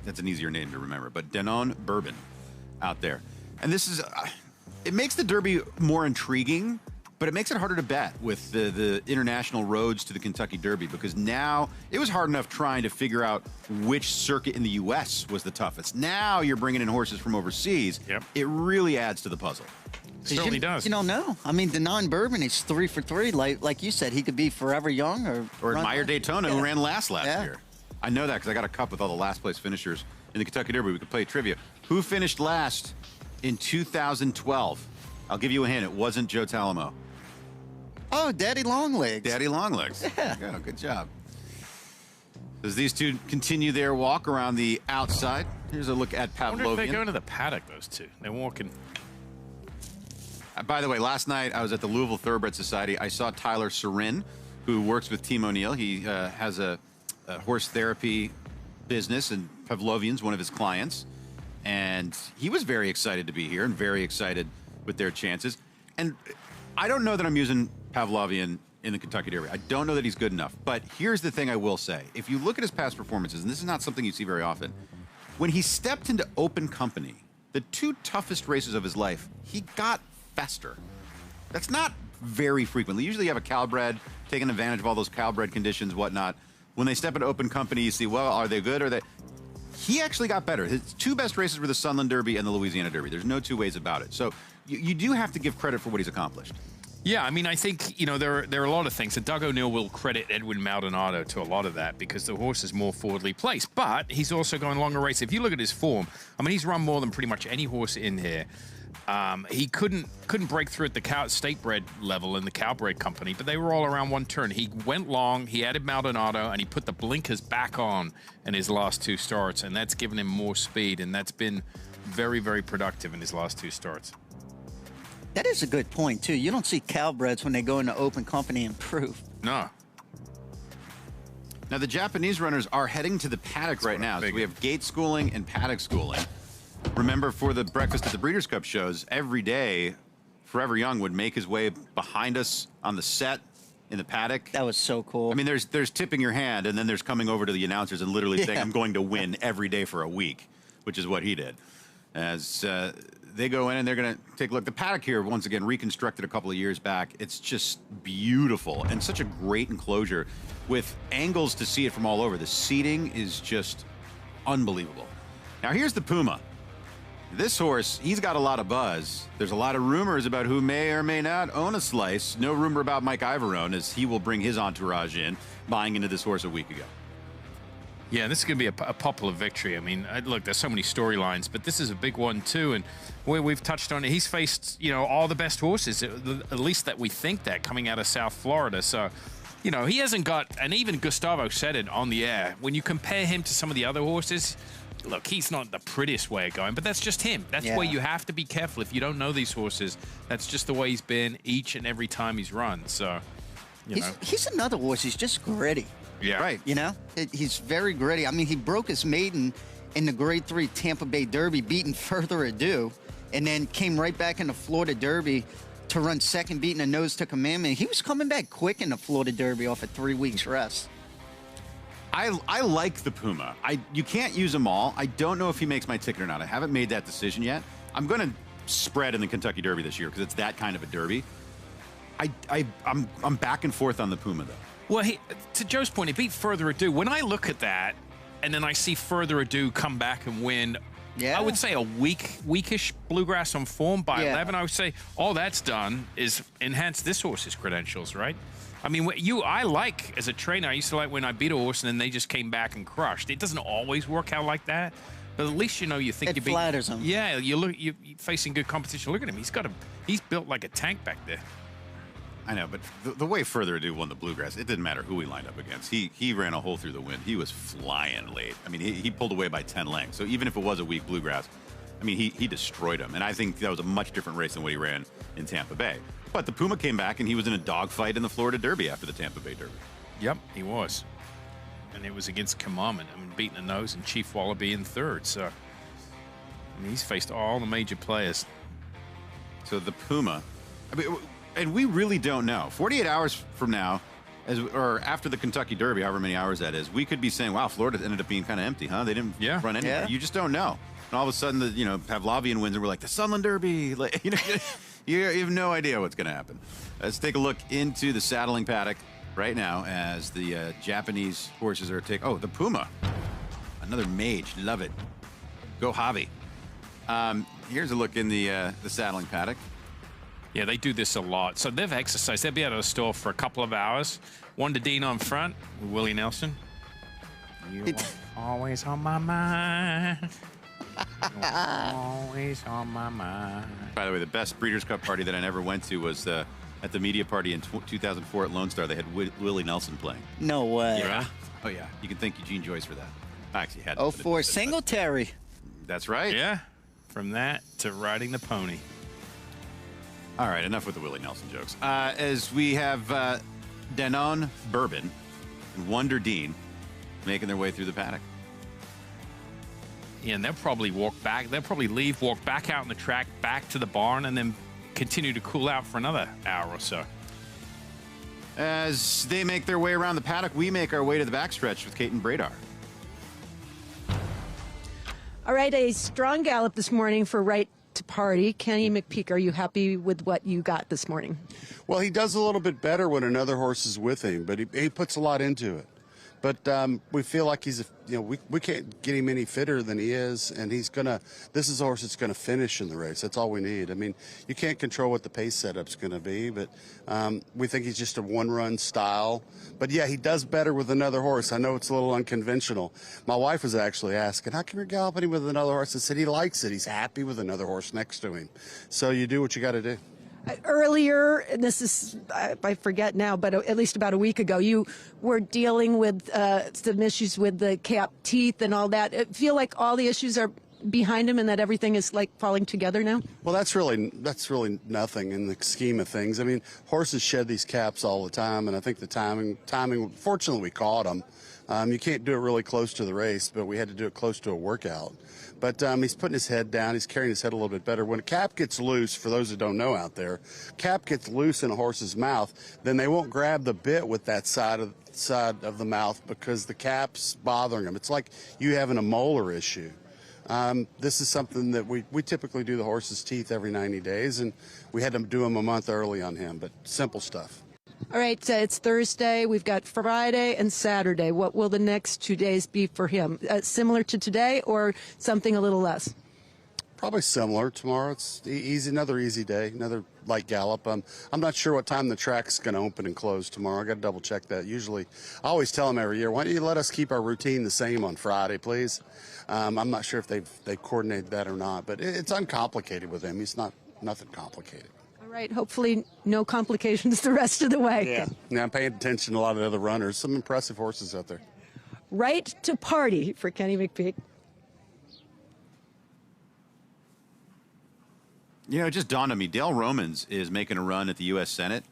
that's an easier name to remember. But Denon Bourbon out there. And this is, it makes the Derby more intriguing, but it makes it harder to bet with the international roads to the Kentucky Derby, because now it was hard enough trying to figure out which circuit in the U.S. was the toughest. Now you're bringing in horses from overseas. Yep. It really adds to the puzzle. It certainly does. You don't know. I mean, Denon Bourbon is 3 for 3. Like you said, he could be forever young or Meyer Daytona, who ran last Yeah. year. I know that because I got a cup with all the last place finishers in the Kentucky Derby. We could play trivia. Who finished last in 2012? I'll give you a hint. It wasn't Joe Talamo. Oh, Daddy Longlegs. Daddy Longlegs. Yeah. There you go. Good job. As these two continue their walk around the outside, here's a look at I wonder if they go Pavlovian. into the paddock, those two. They're walking. By the way, last night I was at the Louisville Thoroughbred Society. I saw Tyler Serin, who works with Team O'Neill. He has a horse therapy business, and Pavlovian's one of his clients. And he was very excited to be here and very excited with their chances. And I don't know that I'm using Pavlovian in the Kentucky Derby. I don't know that he's good enough. But here's the thing I will say. If you look at his past performances, and this is not something you see very often, when he stepped into open company, the 2 toughest races of his life, he got faster. That's not very frequently. Usually you have a Calbred taking advantage of all those Calbred conditions, whatnot. When they step into open company, you see, well, are they good? Are they... He actually got better. His 2 best races were the Sunland Derby and the Louisiana Derby. There's no 2 ways about it. So you do have to give credit for what he's accomplished. Yeah, I mean, I think, there are a lot of things. And Doug O'Neill will credit Edwin Maldonado to a lot of that because the horse is more forwardly placed. But he's also going longer races. If you look at his form, I mean, he's run more than pretty much any horse in here. He couldn't break through at the state-bred level in the Cowbred company, but they were all around 1 turn. He went long, he added Maldonado, and he put the blinkers back on in his last 2 starts, and that's given him more speed, and that's been very, very productive in his last 2 starts. That is a good point, too. You don't see Cowbreds when they go into open company improve. No. Now, the Japanese runners are heading to the paddock right now. So we have gate schooling and paddock schooling. Remember, for the Breakfast at the Breeders' Cup shows, every day, Forever Young would make his way behind us on the set in the paddock. That was so cool. I mean, there's tipping your hand, and then there's coming over to the announcers and literally saying, I'm going to win every day for a week, which is what he did. As they go in and they're going to take a look. The paddock here, once again, reconstructed a couple of years back. It's just beautiful and such a great enclosure with angles to see it from all over. The seating is just unbelievable. Now, here's the Puma. This horse, he's got a lot of buzz. There's a lot of rumors about who may or may not own a slice. No rumor about Mike Ivorone, as he will bring his entourage in, buying into this horse a week ago. Yeah, this is going to be a popular victory. I mean, look, there's so many storylines, but this is a big one, too. And we've touched on it. He's faced, all the best horses, at least that we think that, coming out of South Florida. So, he hasn't got, and even Gustavo said it on the air, when you compare him to some of the other horses, look, he's not the prettiest way of going, but that's just him. That's where you have to be careful. If you don't know these horses, that's just the way he's been each and every time he's run. So, he's another horse. He's just gritty. Yeah. Right. He's very gritty. I mean, he broke his maiden in the Grade 3 Tampa Bay Derby, beating Further Ado, and then came right back in the Florida Derby to run second, beating a nose to commandment. He was coming back quick in the Florida Derby off a 3 weeks rest. I like the Puma. You can't use them all. I don't know if he makes my ticket or not. I haven't made that decision yet. I'm going to spread in the Kentucky Derby this year because it's that kind of a derby. I'm back and forth on the Puma, though. Well, to Joe's point, he beat Further Ado. When I look at that, and then I see Further Ado come back and win, I would say a weakish bluegrass on form by 11. I would say all that's done is enhance this horse's credentials, right? I mean, I like, as a trainer, I used to like when I beat a horse and then they just came back and crushed. It doesn't always work out like that, but at least you think it flatters him. Yeah, you're facing good competition. Look at him; he's built like a tank back there. I know, but the way Further Ado won the Bluegrass, it didn't matter who he lined up against. He ran a hole through the wind. He was flying late. I mean, he pulled away by 10 lengths. So even if it was a weak Bluegrass, I mean, he destroyed him. And I think that was a much different race than what he ran in Tampa Bay. But the Puma came back, and he was in a dogfight in the Florida Derby after the Tampa Bay Derby. Yep, he was. And it was against Commandment. I mean, beating the nose and Chief Wallaby in third. So, I mean, he's faced all the major players. So the Puma, I mean, and we really don't know. 48 hours from now, or after the Kentucky Derby, however many hours that is, we could be saying, wow, Florida ended up being kind of empty, huh? They didn't run anything. Yeah. You just don't know. And all of a sudden, Pavlovian wins, and we're like, the Sunland Derby. Like, you have no idea what's going to happen. Let's take a look into the saddling paddock right now as the Japanese horses are the Puma. Another mage. Love it. Go Javi. Here's a look in the saddling paddock. Yeah, they do this a lot. So they've exercised. They'll be out of the store for a couple of hours. One to Dean on front with Willie Nelson. You are always on my mind. You're always on my mind. By the way, the best Breeders' Cup party that I never went to was at the media party in 2004 at Lone Star. They had Willie Nelson playing. No way. Yeah. Oh, yeah. You can thank Eugene Joyce for that. I actually had 04 Singletary. That's right. Yeah. From that to riding the pony. All right, enough with the Willie Nelson jokes. As we have Denon Bourbon and Wonder Dean making their way through the paddock. Yeah, and they'll probably walk back. They'll probably leave, walk back out on the track, back to the barn, and then continue to cool out for another hour or so. As they make their way around the paddock, we make our way to the backstretch with Kate and Bradar. All right, a strong gallop this morning for Right to Party. Kenny McPeak, are you happy with what you got this morning? Well, he does a little bit better when another horse is with him, but he puts a lot into it. But we feel like we can't get him any fitter than he is, and this is a horse that's going to finish in the race. That's all we need. I mean, you can't control what the pace setup's going to be, but we think he's just a one-run style. But yeah, he does better with another horse. I know it's a little unconventional. My wife was actually asking, how come you're galloping him with another horse? I said he likes it. He's happy with another horse next to him. So you do what you got to do. Earlier, and this is, I forget now, but at least about a week ago, you were dealing with some issues with the cap teeth and all that. I feel like all the issues are behind him and that everything is like falling together now? Well, that's really nothing in the scheme of things. I mean, horses shed these caps all the time, and I think the timing, fortunately we caught them. You can't do it really close to the race, but we had to do it close to a workout. But he's putting his head down. He's carrying his head a little bit better. When a cap gets loose, for those who don't know out there, cap gets loose in a horse's mouth, then they won't grab the bit with that side of the mouth because the cap's bothering them. It's like you having a molar issue. This is something that we typically do the horse's teeth every 90 days, and we had to do them a month early on him, but simple stuff. All right, it's Thursday. We've got Friday and Saturday. What will the next 2 days be for him? Similar to today or something a little less? Probably similar. Tomorrow it's easy, another easy day, another light gallop. I'm not sure what time the track's going to open and close tomorrow. I got to double check that. Usually, I always tell them every year, why don't you let us keep our routine the same on Friday, please? I'm not sure if they've coordinated that or not, but it's uncomplicated with him. He's nothing complicated. All right, hopefully no complications the rest of the way. Yeah, I'm paying attention to a lot of the other runners. Some impressive horses out there. Right to Party for Kenny McPeak. You know, it just dawned on me, Dale Romans is making a run at the U.S. Senate.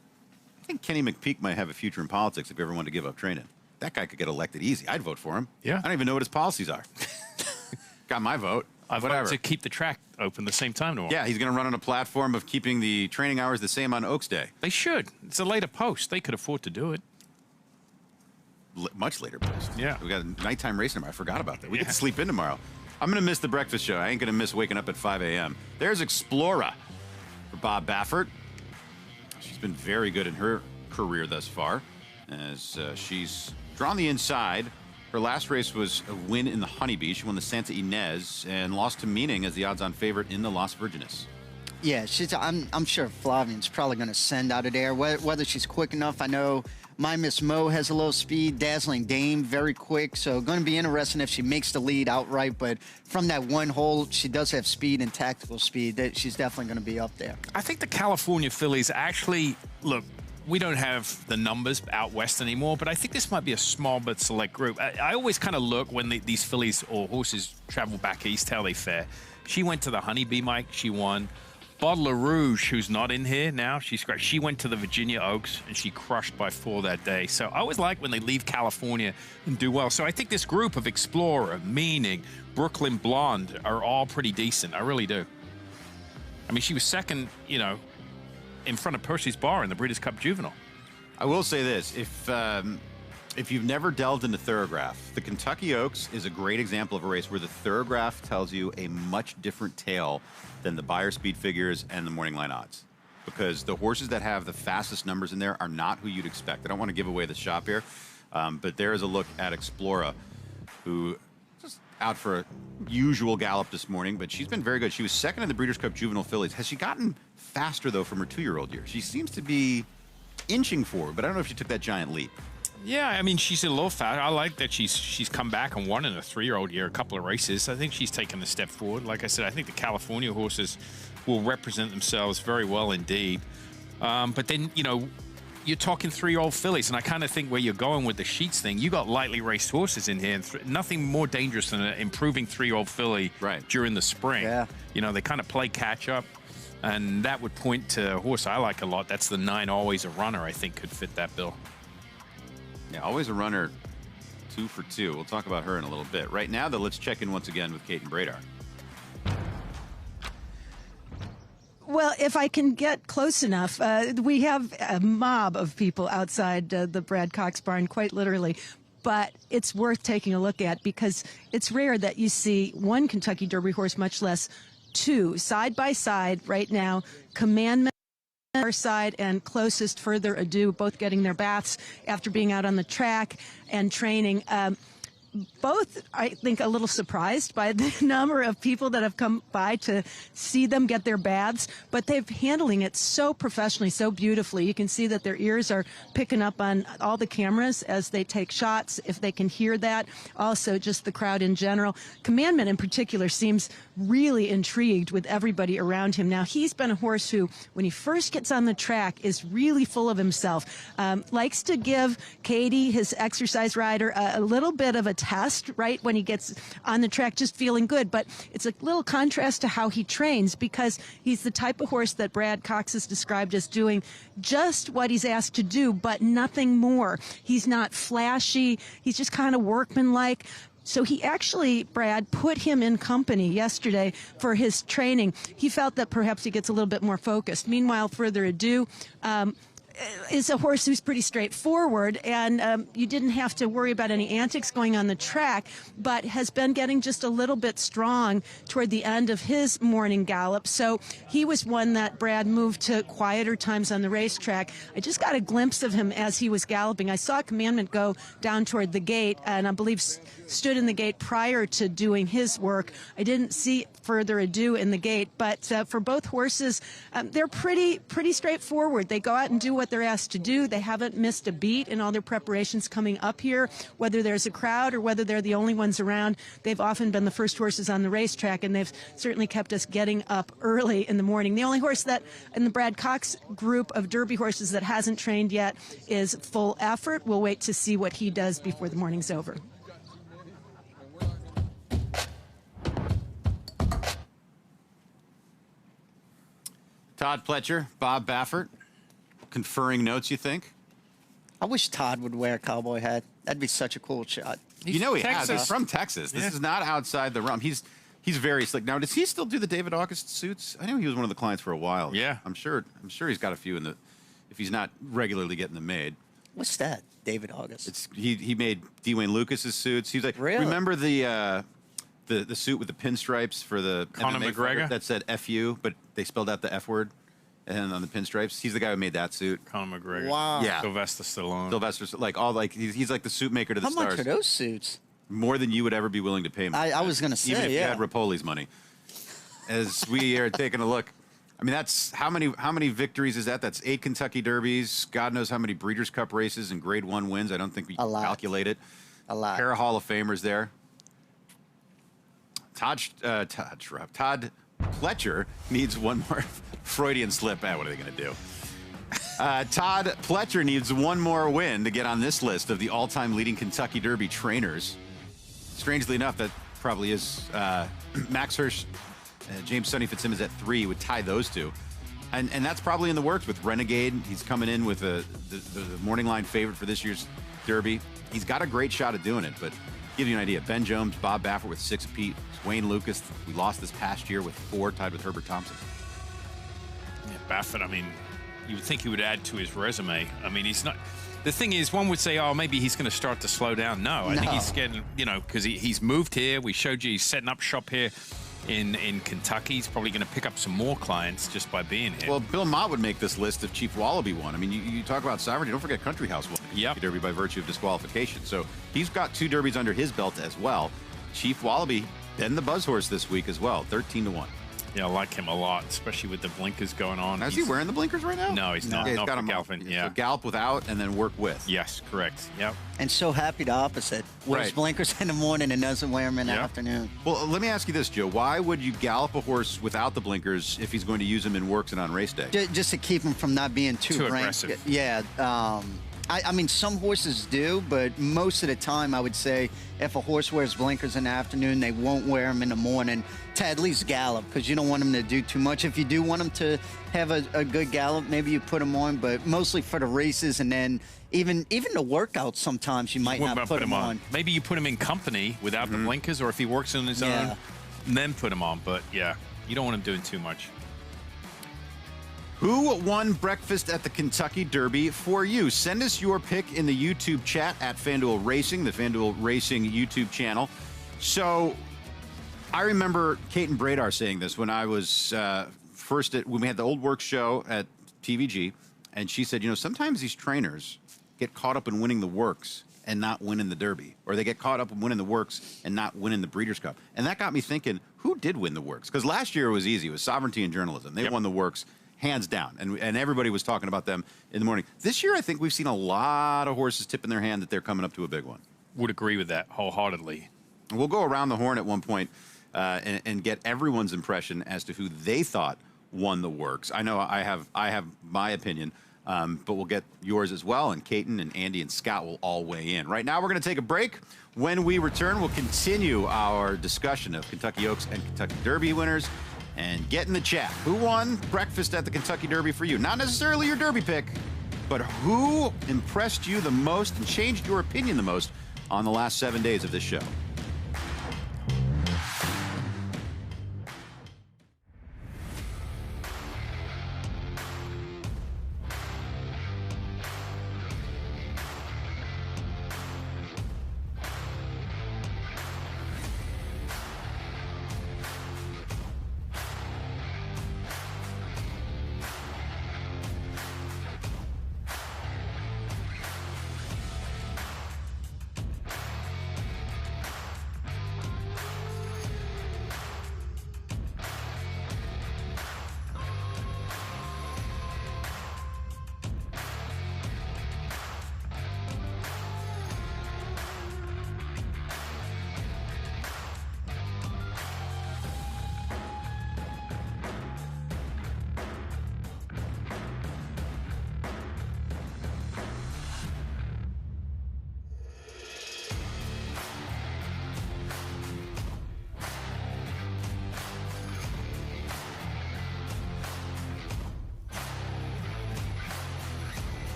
I think Kenny McPeak might have a future in politics if he ever wanted to give up training. That guy could get elected easy. I'd vote for him. Yeah. I don't even know what his policies are. Got my vote. I've voted to keep the track open the same time tomorrow. Yeah, he's going to run on a platform of keeping the training hours the same on Oaks Day. They should. It's a later post. They could afford to do it. Much later post. Yeah. We got a nighttime race tomorrow. I forgot about that. We get to sleep in tomorrow. I'm going to miss the breakfast show. I ain't going to miss waking up at 5 a.m. There's Explora for Bob Baffert. She's been very good in her career thus far as she's drawn the inside. Her last race was a win in the Honeybee. She won the Santa Ynez and lost to Meaning as the odds-on favorite in the Las Virgenes. Yeah, I'm sure Flavian's probably going to send out of there. Whether she's quick enough, I know My Miss Mo has a low speed. Dazzling Dame, very quick. So going to be interesting if she makes the lead outright. But from that one hole, she does have speed and tactical speed. She's definitely going to be up there. I think the California fillies actually, look, we don't have the numbers out west anymore, but I think this might be a small but select group. I always kind of look when these fillies or horses travel back east, how they fare. She went to the Honeybee, Mike. She won. Bottler Rouge, who's not in here now, she's great. She went to the Virginia Oaks, and she crushed by 4 that day. So I always like when they leave California and do well. So I think this group of Explorer, Meaning, Brooklyn Blonde are all pretty decent. I really do. I mean, she was second, you know, in front of Percy's Bar in the Breeders' Cup Juvenile. I will say this. If you've never delved into Thorograph, the Kentucky Oaks is a great example of a race where the Thorograph tells you a much different tale than the Beyer speed figures and the morning line odds. Because the horses that have the fastest numbers in there are not who you'd expect. I don't want to give away the shop here, but there is a look at Explora, who just out for a usual gallop this morning, but she's been very good. She was second in the Breeders' Cup Juvenile Fillies. Has she gotten faster, though, from her 2-year-old year? She seems to be inching forward, but I don't know if she took that giant leap. Yeah, I mean, she's a little fat. I like that she's come back and won in a 3-year-old year a couple of races. I think she's taken a step forward. Like I said, I think the California horses will represent themselves very well indeed. But then, you know, you're talking 3-year-old fillies, and I kind of think where you're going with the sheets thing, you got lightly raced horses in here, and nothing more dangerous than an improving 3-year-old filly during the spring. Yeah. You know, they kind of play catch-up, and that would point to a horse I like a lot. That's the 9 Always a Runner, I think, could fit that bill. Yeah, Always a Runner, 2 for 2. We'll talk about her in a little bit. Right now, though, let's check in once again with Kate and Bradar. Well, if I can get close enough, we have a mob of people outside the Brad Cox barn, quite literally. But it's worth taking a look at because it's rare that you see one Kentucky Derby horse, much less 2, side by side right now. Commandment our side and Closest Further Ado, both getting their baths after being out on the track and training. Both, I think, a little surprised by the number of people that have come by to see them get their baths, but they're handling it so professionally, so beautifully. You can see that their ears are picking up on all the cameras as they take shots, if they can hear that. Also, just the crowd in general. Commandment, in particular, seems really intrigued with everybody around him. Now, he's been a horse who, when he first gets on the track, is really full of himself. Likes to give Katie, his exercise rider, a little bit of a test right when he gets on the track, just feeling good. But it's a little contrast to how he trains, because he's the type of horse that Brad Cox has described as doing just what he's asked to do, but nothing more. He's not flashy. He's just kind of workmanlike. So he actually, Brad, put him in company yesterday for his training. He felt that perhaps he gets a little bit more focused. Meanwhile, Further Ado is a horse who's pretty straightforward, and you didn't have to worry about any antics going on the track, but has been getting just a little bit strong toward the end of his morning gallop. So he was one that Brad moved to quieter times on the racetrack. I just got a glimpse of him as he was galloping. I saw Commandment go down toward the gate, and I believe stood in the gate prior to doing his work. I didn't see Further Ado in the gate, but for both horses, they're pretty straightforward. They go out and do what they're asked to do. They haven't missed a beat in all their preparations coming up here, whether there's a crowd or whether they're the only ones around. They've often been the first horses on the racetrack, and they've certainly kept us getting up early in the morning. The only horse that in the Brad Cox group of Derby horses that hasn't trained yet is Full Effort. We'll wait to see what he does before the morning's over. Todd Pletcher, Bob Baffert, conferring notes, you think? I wish Todd would wear a cowboy hat. That'd be such a cool shot. He has. He's from Texas. This is not outside the realm. He's very slick. Now, does he still do the David August suits? I know he was one of the clients for a while. Yeah. I'm sure he's got a few in the, if he's not regularly getting them made. What's that, David August? He made Dwayne Lucas's suits. He's like, really? Remember the suit with the pinstripes for the Conor MMA McGregor that said "FU," but they spelled out the F word, and on the pinstripes. He's the guy who made that suit. Conor McGregor. Wow. Yeah. Sylvester Stallone. He's like the suit maker to the stars. How much are those suits? More than you would ever be willing to pay him. I was going to say, even if you had Rapoli's money. As we are taking a look, I mean, that's how many victories is that? That's 8 Kentucky Derbies. God knows how many Breeders' Cup races and Grade 1 wins. I don't think we can calculate it. A lot. Pair of Hall of Famers there. Todd Pletcher needs one more Freudian slip. What are they going to do? Todd Pletcher needs one more win to get on this list of the all-time leading Kentucky Derby trainers. Strangely enough, that probably is Max Hirsch James Sonny Fitzsimmons at 3 would tie those two. And that's probably in the works with Renegade. He's coming in with the morning line favorite for this year's Derby. He's got a great shot at doing it, but give you an idea. Ben Jones, Bob Baffert with 6 apiece. Wayne Lucas, we lost this past year with 4, tied with Herbert Thompson. Yeah, Baffert, I mean, you would think he would add to his resume. I mean, he's not... The thing is, one would say, oh, maybe he's going to start to slow down. No, I think he's getting, because he's moved here. We showed you he's setting up shop here in Kentucky. He's probably going to pick up some more clients just by being here. Well, Bill Mott would make this list if Chief Wallaby won. I mean, you talk about sovereignty. Don't forget Country House won the Derby by virtue of disqualification. So he's got 2 Derbies under his belt as well. Chief Wallaby, then the buzz horse this week as well, 13-1. Yeah, I like him a lot, especially with the blinkers going on. Is he wearing the blinkers right now? No, he's not. Yeah, he's not got for him galloping. Yeah. So gallop without and then work with. Yes, correct. Yep. And so happy the opposite. Wears blinkers in the morning and doesn't wear them in the afternoon. Well, let me ask you this, Joe. Why would you gallop a horse without the blinkers if he's going to use them in works and on race day? Just to keep him from not being too aggressive. Yeah. I mean, some horses do, but most of the time, I would say if a horse wears blinkers in the afternoon, they won't wear them in the morning to at least gallop, because you don't want them to do too much. If you do want them to have a good gallop, maybe you put them on, but mostly for the races, and then even the workouts, sometimes you might not put them on. Maybe you put him in company without the blinkers, or if he works on his own, then put him on. But yeah, you don't want him doing too much. Who won breakfast at the Kentucky Derby for you? Send us your pick in the YouTube chat at FanDuel Racing, the FanDuel Racing YouTube channel. So I remember Kate and Bradar saying this when I was when we had the Old Works show at TVG, and she said, sometimes these trainers get caught up in winning the works and not winning the Derby, or they get caught up in winning the works and not winning the Breeders' Cup. And that got me thinking, who did win the works? Because last year it was easy. It was Sovereignty and Journalism. They won the works hands down, and everybody was talking about them in the morning. This year, I think we've seen a lot of horses tipping their hand that they're coming up to a big one. Would agree with that wholeheartedly. We'll go around the horn at one point and get everyone's impression as to who they thought won the works. I know I have my opinion, but we'll get yours as well, and Caton and Andy and Scott will all weigh in. Right now, we're going to take a break. When we return, we'll continue our discussion of Kentucky Oaks and Kentucky Derby winners, and get in the chat. Who won breakfast at the Kentucky Derby for you? Not necessarily your Derby pick, but who impressed you the most and changed your opinion the most on the last 7 days of this show?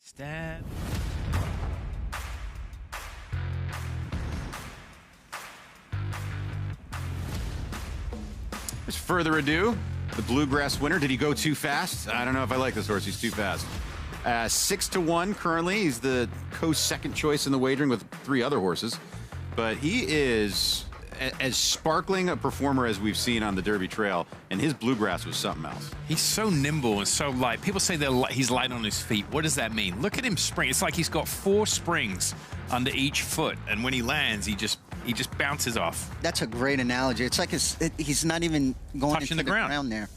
Stat. Without further ado, the Bluegrass winner. Did he go too fast? I don't know if I like this horse. He's too fast. 6-1 currently. He's the co-second choice in the wagering with 3 other horses. But he is as sparkling a performer as we've seen on the Derby Trail, and his bluegrass was something else. He's so nimble and so light. People say he's light on his feet. What does that mean? Look at him spring. It's like he's got 4 springs under each foot, and when he lands, he just bounces off. That's a great analogy. It's like he's not even going touching into the ground there.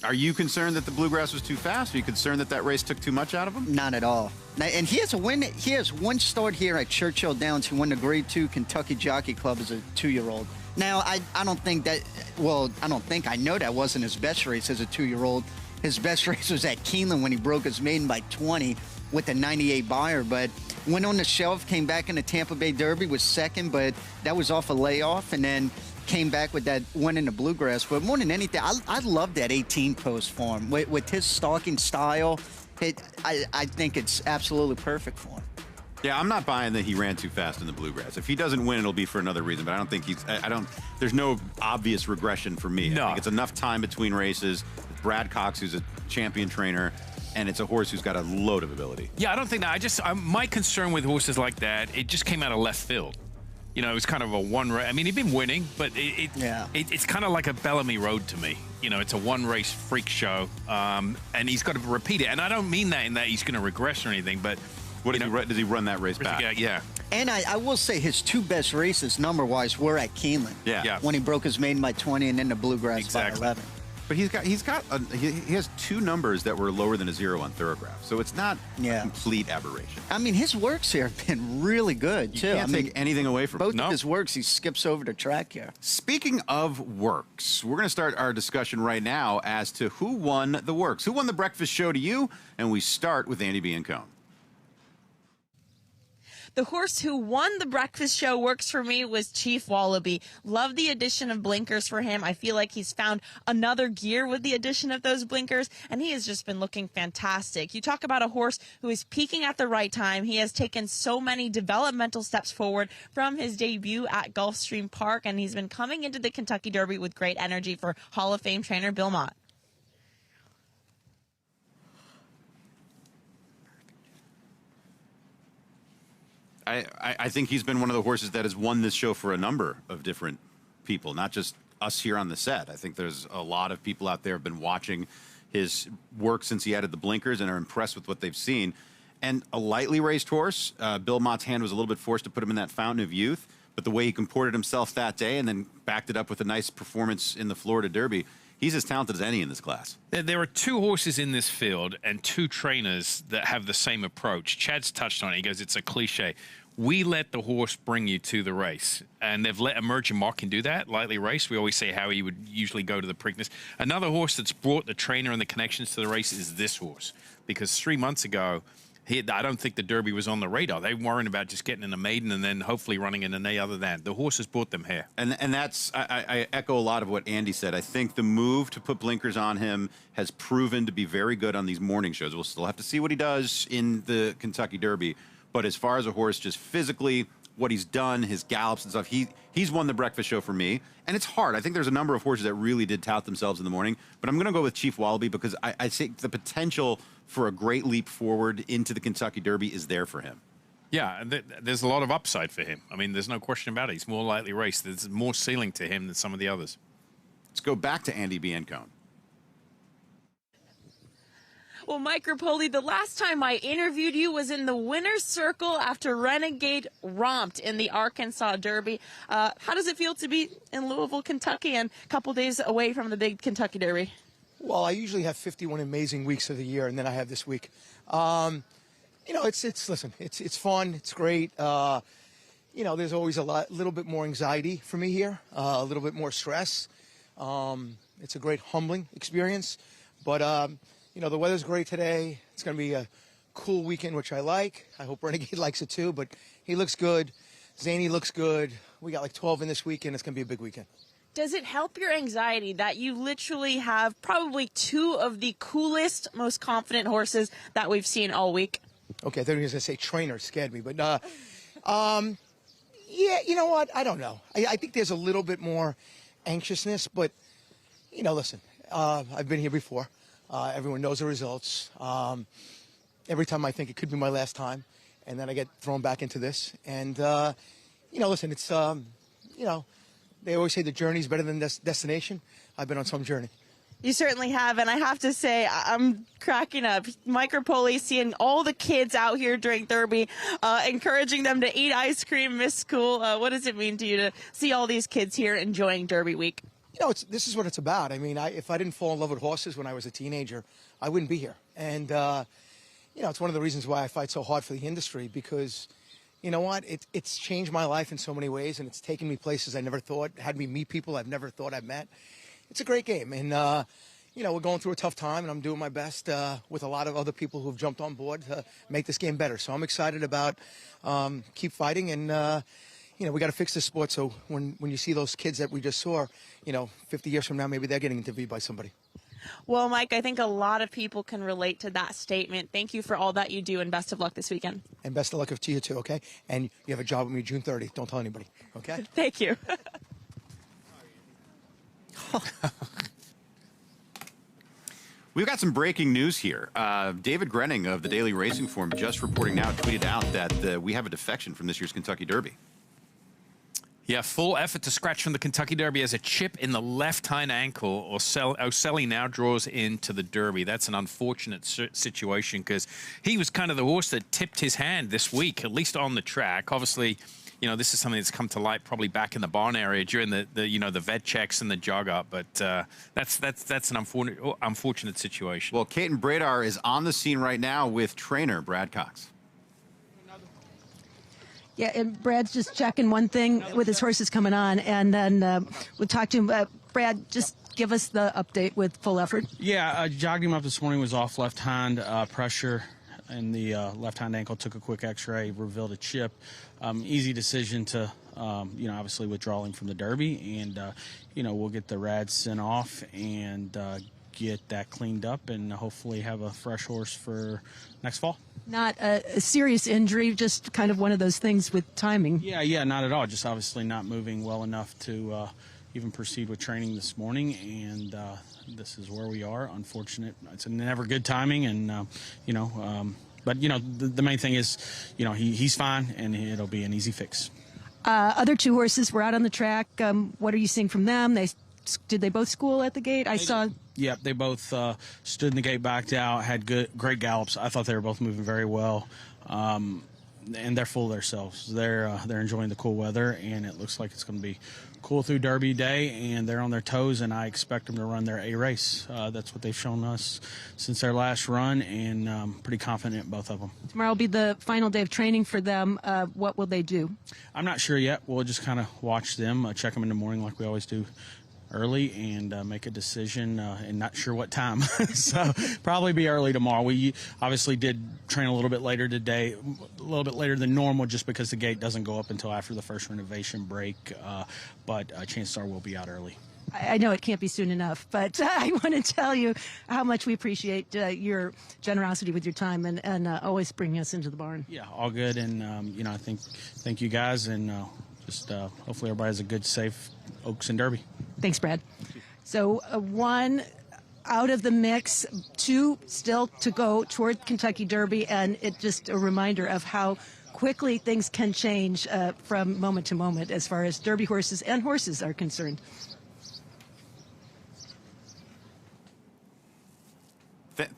Are you concerned that the bluegrass was too fast? Are you concerned that race took too much out of him? Not at all. And he has a win. He has one start here at Churchill Downs. He won the Grade 2 Kentucky Jockey Club as a 2-year-old. Now, I don't think that, well, I know that wasn't his best race as a 2-year-old. His best race was at Keeneland when he broke his maiden by 20 with a 98 buyer, but went on the shelf, came back in the Tampa Bay Derby, was second, but that was off a layoff, and then came back with that win in the bluegrass. But more than anything, I love that 18 post for him. With his stalking style, I think it's absolutely perfect for him. Yeah, I'm not buying that he ran too fast in the bluegrass. If he doesn't win, it'll be for another reason, but I don't think there's no obvious regression for me. No. I think it's enough time between races. Brad Cox, who's a champion trainer, and it's a horse who's got a load of ability. Yeah, I don't think that. My concern with horses like that, it just came out of left field. You know, it was kind of a one-race. I mean, he'd been winning, but it's kind of like a Bellamy Road to me. You know, it's a one-race freak show, and he's got to repeat it. And I don't mean that in that he's going to regress or anything, but does he run that race back? Yeah. And I will say his 2 best races, number-wise, were at Keeneland. Yeah. When he broke his maiden by 20 and then the bluegrass by 11. But he has 2 numbers that were lower than a 0 on Thoroughgraph, so it's not a complete aberration. I mean, his works here have been really good, too. You can't take anything away from both of his works. He skips over the track here. Speaking of works, we're going to start our discussion right now as to who won the works. Who won the breakfast show to you? And we start with Andy Biancone. The horse who won the breakfast show works for me was Chief Wallaby. Love the addition of blinkers for him. I feel like he's found another gear with the addition of those blinkers, and he has just been looking fantastic. You talk about a horse who is peaking at the right time. He has taken so many developmental steps forward from his debut at Gulfstream Park, and he's been coming into the Kentucky Derby with great energy for Hall of Fame trainer Bill Mott. I think he's been one of the horses that has won this show for a number of different people, not just us here on the set. I think there's a lot of people out there have been watching his work since he added the blinkers and are impressed with what they've seen. And a lightly raced horse, Bill Mott's hand was a little bit forced to put him in that fountain of youth, but the way he comported himself that day and then backed it up with a nice performance in the Florida Derby, he's as talented as any in this class. There are 2 horses in this field and 2 trainers that have the same approach. Chad's touched on it. He goes, it's a cliche. We let the horse bring you to the race. And they've let Emerging Mock do that, lightly race. We always say how he would usually go to the Preakness. Another horse that's brought the trainer and the connections to the race is this horse. Because 3 months ago, I don't think the Derby was on the radar. They were worrying about just getting in a maiden and then hopefully running in an A other than. The horse has brought them here. And that's, I echo a lot of what Andy said. I think the move to put blinkers on him has proven to be very good on these morning shows. We'll still have to see what he does in the Kentucky Derby. But as far as a horse, just physically, what he's done, his gallops and stuff, he's won the breakfast show for me. And it's hard. I think there's a number of horses that really did tout themselves in the morning. But I'm going to go with Chief Wallaby because I think the potential for a great leap forward into the Kentucky Derby is there for him. Yeah, there's a lot of upside for him. I mean, there's no question about it. He's more lightly raced. There's more ceiling to him than some of the others. Let's go back to Andy Biancone. Well, Mike Rapoli, the last time I interviewed you was in the winner's circle after Renegade romped in the Arkansas Derby. How does it feel to be in Louisville, Kentucky, and a couple days away from the big Kentucky Derby? Well, I usually have 51 amazing weeks of the year, and then I have this week. You know, listen, it's fun, it's great. You know, there's always little bit more anxiety for me here, a little bit more stress. It's a great humbling experience, but you know, the weather's great today. It's going to be a cool weekend, which I like. I hope Renegade likes it too, but he looks good. Zany looks good. We got like 12 in this weekend. It's going to be a big weekend. Does it help your anxiety that you literally have probably 2 of the coolest, most confident horses that we've seen all week? Okay, I thought he was going to say trainer. Scared me. But, yeah, you know what? I don't know. I think there's a little bit more anxiousness, but, you know, listen, I've been here before. Everyone knows the results. Every time I think it could be my last time, and then I get thrown back into this. And, listen, it's, they always say the journey's better than destination. I've been on some journey. You certainly have, and I have to say, I'm cracking up. Mike Rapoli seeing all the kids out here during Derby, encouraging them to eat ice cream, miss school. What does it mean to you to see all these kids here enjoying Derby week? This is what it's about. I mean, if I didn't fall in love with horses when I was a teenager, I wouldn't be here. And, it's one of the reasons why I fight so hard for the industry, because, you know what, it's changed my life in so many ways, and it's taken me places I never thought, had me meet people I've never thought I'd met. It's a great game, and, we're going through a tough time, and I'm doing my best with a lot of other people who've jumped on board to make this game better. So I'm excited about keep fighting, and, we got to fix this sport so when you see those kids that we just saw, 50 years from now, maybe they're getting interviewed by somebody. Well, Mike, I think a lot of people can relate to that statement. Thank you for all that you do, and best of luck this weekend. And best of luck to you, too, okay? And you have a job with me June 30th. Don't tell anybody, okay? Thank you. We've got some breaking news here. David Grenning of the Daily Racing Form just reporting now, tweeted out that we have a defection from this year's Kentucky Derby. Yeah, full effort to scratch from the Kentucky Derby as a chip in the left hind ankle. Oselli now draws into the Derby. That's an unfortunate situation because he was kind of the horse that tipped his hand this week, at least on the track. Obviously, this is something that's come to light probably back in the barn area during the vet checks and the jog up. But that's an unfortunate situation. Well, Caton Bradar is on the scene right now with trainer Brad Cox. Yeah, and Brad's just checking one thing with his horses coming on, and then we'll talk to him. Brad, just give us the update with full effort. Yeah, I jogged him up this morning, was off left hind pressure in the left hind ankle, took a quick x-ray, revealed a chip. Easy decision to, obviously withdraw him from the Derby, and, we'll get the rads sent off and get that cleaned up and hopefully have a fresh horse for next fall. Not a serious injury, just kind of one of those things with timing. Yeah, not at all. Just obviously not moving well enough to even proceed with training this morning, and this is where we are. Unfortunate. It's never good timing, and, but, the main thing is, he's fine, and it'll be an easy fix. Other two horses were out on the track. What are you seeing from them? Did they both school at the gate? I saw. Yep, they both stood in the gate, backed out, had great gallops. I thought they were both moving very well, and they're full of themselves. They're enjoying the cool weather, and it looks like it's going to be cool through Derby Day, and they're on their toes, and I expect them to run their A race. That's what they've shown us since their last run, and pretty confident in both of them. Tomorrow will be the final day of training for them. What will they do? I'm not sure yet. We'll just kind of watch them, check them in the morning like we always do early, and make a decision, and not sure what time. So probably be early tomorrow. We obviously did train a little bit later today, a little bit later than normal, just because the gate doesn't go up until after the first renovation break, but chances are we'll be out early. I know it can't be soon enough, but I want to tell you how much we appreciate your generosity with your time and always bringing us into the barn. Yeah, all good, and I thank you guys, and just hopefully everybody has a good, safe Oaks and Derby. Thanks, Brad. So one out of the mix, two still to go toward Kentucky Derby, and it's just a reminder of how quickly things can change from moment to moment as far as Derby horses and horses are concerned.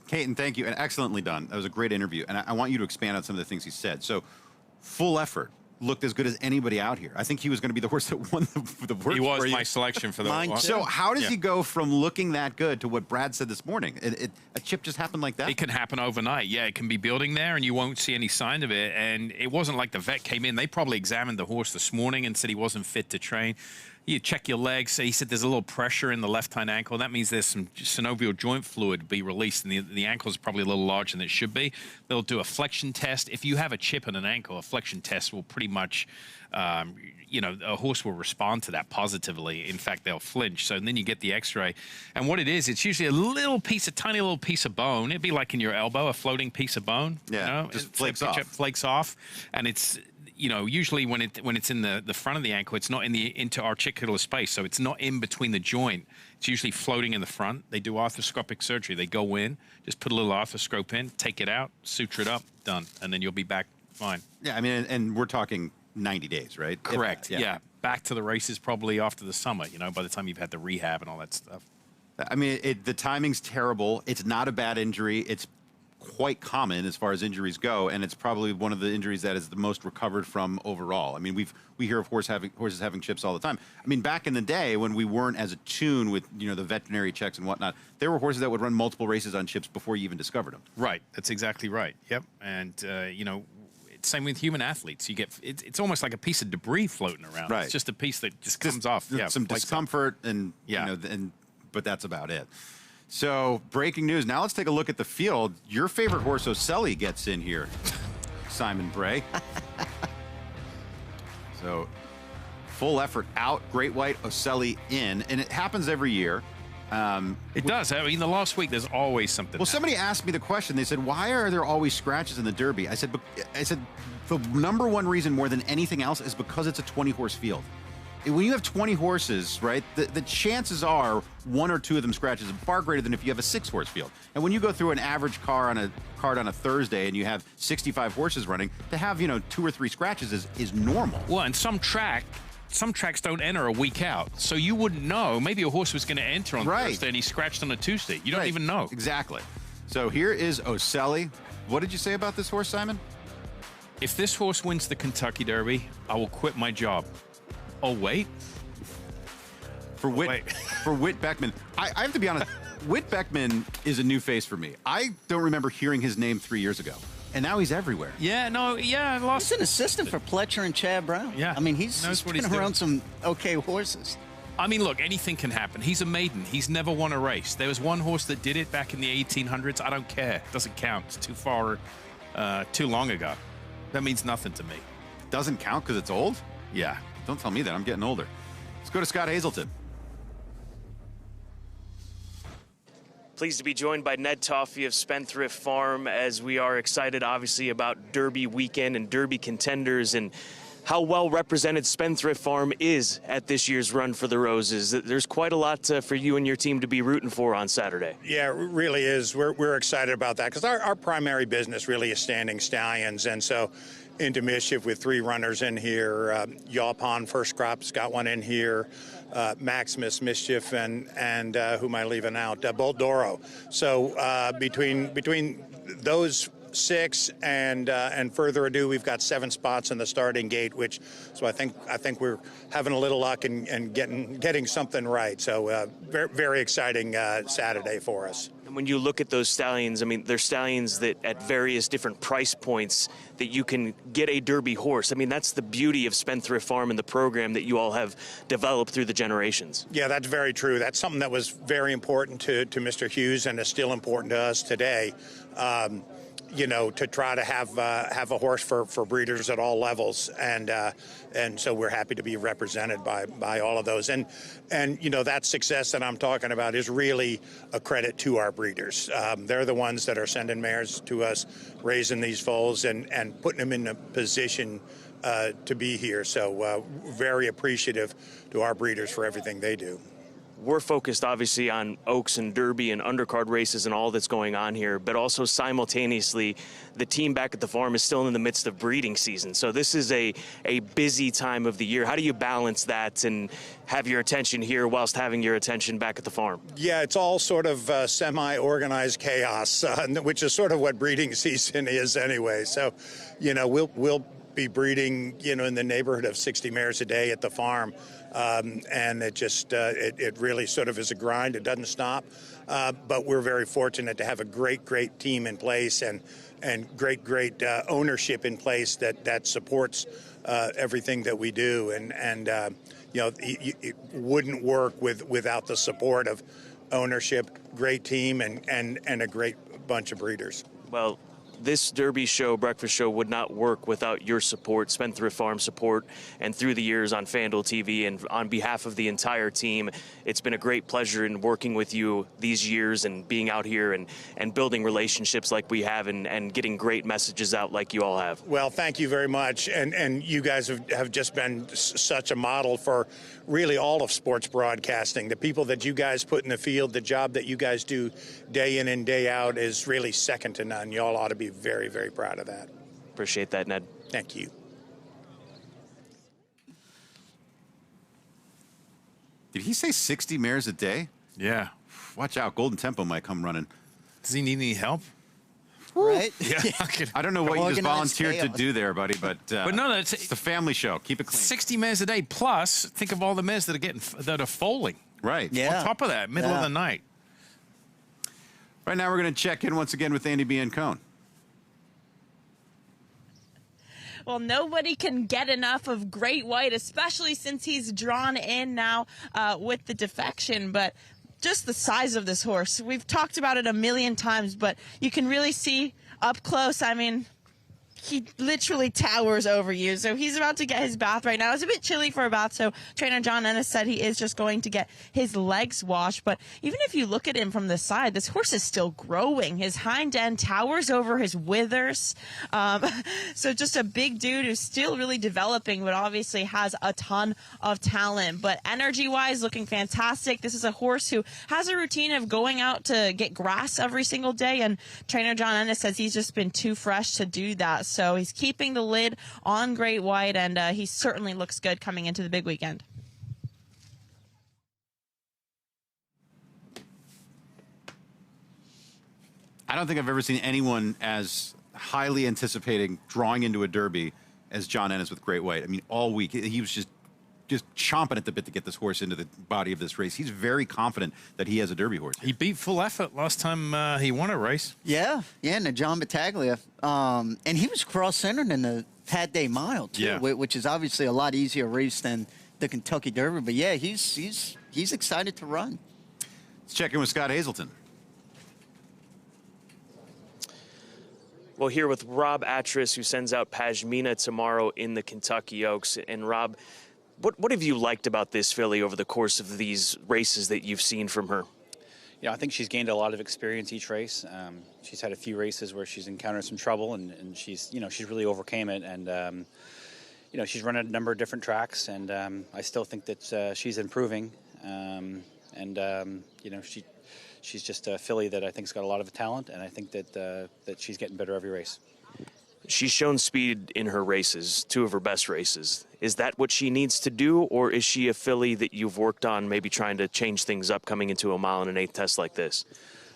Caton, thank you, and excellently done. That was a great interview, and I want you to expand on some of the things he said. So, full effort. Looked as good as anybody out here. I think he was going to be the horse that won the work. He was my selection for the one. So how does he go from looking that good to what Brad said this morning? A chip just happened like that? It can happen overnight. Yeah, it can be building there, and you won't see any sign of it. And it wasn't like the vet came in. They probably examined the horse this morning and said he wasn't fit to train. You check your legs. He said there's a little pressure in the left hind ankle. That means there's some synovial joint fluid be released, and the ankle is probably a little larger than it should be. They'll do a flexion test. If you have a chip in an ankle, a flexion test will pretty much, a horse will respond to that positively. In fact, they'll flinch. So then you get the X-ray, and what it is, it's usually a tiny little piece of bone. It'd be like in your elbow, a floating piece of bone. Yeah, just flakes off. Flakes off, and it's. usually when it's in the front of the ankle, it's not in the interarticular space, so it's not in between the joint. It's usually floating in the front. They do arthroscopic surgery. They go in, just put a little arthroscope in, take it out, suture it up, done, and then you'll be back fine. Yeah, I mean, and we're talking 90 days, right? Correct. Yeah. Back to the races probably after the summer. By the time you've had the rehab and all that stuff. I mean, the timing's terrible. It's not a bad injury. It's quite common as far as injuries go, and it's probably one of the injuries that is the most recovered from overall. I mean, we hear of horses having chips all the time. I mean, back in the day when we weren't as attuned with the veterinary checks and whatnot, there were horses that would run multiple races on chips before you even discovered them. Right. That's exactly right. Yep. And same with human athletes. You get it's almost like a piece of debris floating around. Right. It's just a piece that just comes off. Yeah. Some discomfort and but that's about it. So, breaking news. Now let's take a look at the field. Your favorite horse, Oselli, gets in here, Simon Bray. So, full effort out, Great White, Oselli in, and it happens every year. It does. I mean, the last week there's always something. Well, somebody asked me the question. They said, "Why are there always scratches in the Derby?" I said, the number one reason more than anything else is because it's a 20-horse field. When you have 20 horses, right, the chances are one or two of them scratches are far greater than if you have a 6-horse field. And when you go through an average card on a Thursday and you have 65 horses running, to have 2 or 3 scratches is normal. Well, and some tracks don't enter a week out, so you wouldn't know. Maybe a horse was going to enter on Thursday and he scratched on a Tuesday. You don't even know. Exactly. So here is Oselli. What did you say about this horse, Simon? If this horse wins the Kentucky Derby, I will quit my job. Oh, wait. For Whit Beckman. I have to be honest, Whit Beckman is a new face for me. I don't remember hearing his name 3 years ago. And now he's everywhere. Yeah, He's an assistant for Pletcher and Chad Brown. Yeah. I mean, he's been around some okay horses. I mean, look, anything can happen. He's a maiden. He's never won a race. There was one horse that did it back in the 1800s. I don't care. It doesn't count. It's too far, too long ago. That means nothing to me. Doesn't count because it's old? Yeah. Don't tell me that. I'm getting older. Let's go to Scott Hazelton. Pleased to be joined by Ned Toffee of Spendthrift Farm as we are excited, obviously, about Derby weekend and Derby contenders and how well represented Spendthrift Farm is at this year's Run for the Roses. There's quite a lot for you and your team to be rooting for on Saturday. Yeah, it really is. We're excited about that because our primary business really is standing stallions, and so into mischief with 3 runners in here. Yaw Pond First Crop's got one in here. Maximus Mischief and who am I leaving out? Bolt Doro. So between those 6 and further ado, we've got 7 spots in the starting gate, so I think we're having a little luck and getting something right. So very, very exciting Saturday for us. And when you look at those stallions, I mean, they're stallions that at various different price points that you can get a Derby horse. I mean, that's the beauty of Spendthrift Farm and the program that you all have developed through the generations. Yeah, that's very true. That's something that was very important to Mr. Hughes and is still important to us today. To try to have a horse for breeders at all levels, and so we're happy to be represented by all of those. And that success that I'm talking about is really a credit to our breeders. They're the ones that are sending mares to us, raising these foals, and putting them in a position to be here. So very appreciative to our breeders for everything they do. We're focused, obviously, on Oaks and Derby and undercard races and all that's going on here, but also simultaneously, the team back at the farm is still in the midst of breeding season. So this is a busy time of the year. How do you balance that and have your attention here whilst having your attention back at the farm? Yeah, it's all sort of semi-organized chaos, which is sort of what breeding season is anyway. So, we'll be breeding, in the neighborhood of 60 mares a day at the farm. And it just, it really sort of is a grind. It doesn't stop. But we're very fortunate to have a great team in place and great ownership in place that supports everything that we do. And it wouldn't work without the support of ownership, great team, and a great bunch of breeders. Well, this Derby show, breakfast show, would not work without your support, Spendthrift Farm support, and through the years on FanDuel TV. And on behalf of the entire team, it's been a great pleasure in working with you these years and being out here and building relationships like we have and getting great messages out like you all have. Well, thank you very much. And you guys have just been such a model for really all of sports broadcasting. The people that you guys put in the field, the job that you guys do day in and day out is really second to none. Y'all ought to be very, very proud of that. Appreciate that, Ned. Thank you. Did he say 60 mares a day? Yeah. Watch out. Golden Tempo might come running. Does he need any help? Right? Yeah. I don't know what you just Organized volunteered chaos. to do there, buddy, but no, it's a family show. Keep it clean. 60 mares a day plus. Think of all the mares that are foaling. Right. Yeah. On top of that, middle of the night. Right now, we're going to check in once again with Andy Biancone. Well, nobody can get enough of Great White, especially since he's drawn in now with the defection. But just the size of this horse. We've talked about it a million times, but you can really see up close. I mean, he literally towers over you. So he's about to get his bath right now. It's a bit chilly for a bath, so trainer John Ennis said he is just going to get his legs washed. But even if you look at him from the side, this horse is still growing. His hind end towers over his withers. So just a big dude who's still really developing, but obviously has a ton of talent. But energy-wise, looking fantastic. This is a horse who has a routine of going out to get grass every single day, and trainer John Ennis says he's just been too fresh to do that. So he's keeping the lid on Great White, and he certainly looks good coming into the big weekend. I don't think I've ever seen anyone as highly anticipating drawing into a Derby as John Ennis with Great White. I mean, all week he was just chomping at the bit to get this horse into the body of this race. He's very confident that he has a Derby horse. He beat Full Effort last time he won a race. Yeah, and John Battaglia. And he was cross-centered in the Pat Day Mile, too, which is obviously a lot easier race than the Kentucky Derby. But, yeah, he's excited to run. Let's check in with Scott Hazelton. Well, here with Rob Atras, who sends out Pashmina tomorrow in the Kentucky Oaks. And, Rob, what have you liked about this filly over the course of these races that you've seen from her? Yeah, I think she's gained a lot of experience each race. She's had a few races where she's encountered some trouble, and she's really overcame it. And she's run a number of different tracks, and I still think that she's improving. She's just a filly that I think's got a lot of talent, and I think that she's getting better every race. She's shown speed in her races, 2 of her best races. Is that what she needs to do, or is she a filly that you've worked on maybe trying to change things up coming into a 1 1/8 test like this?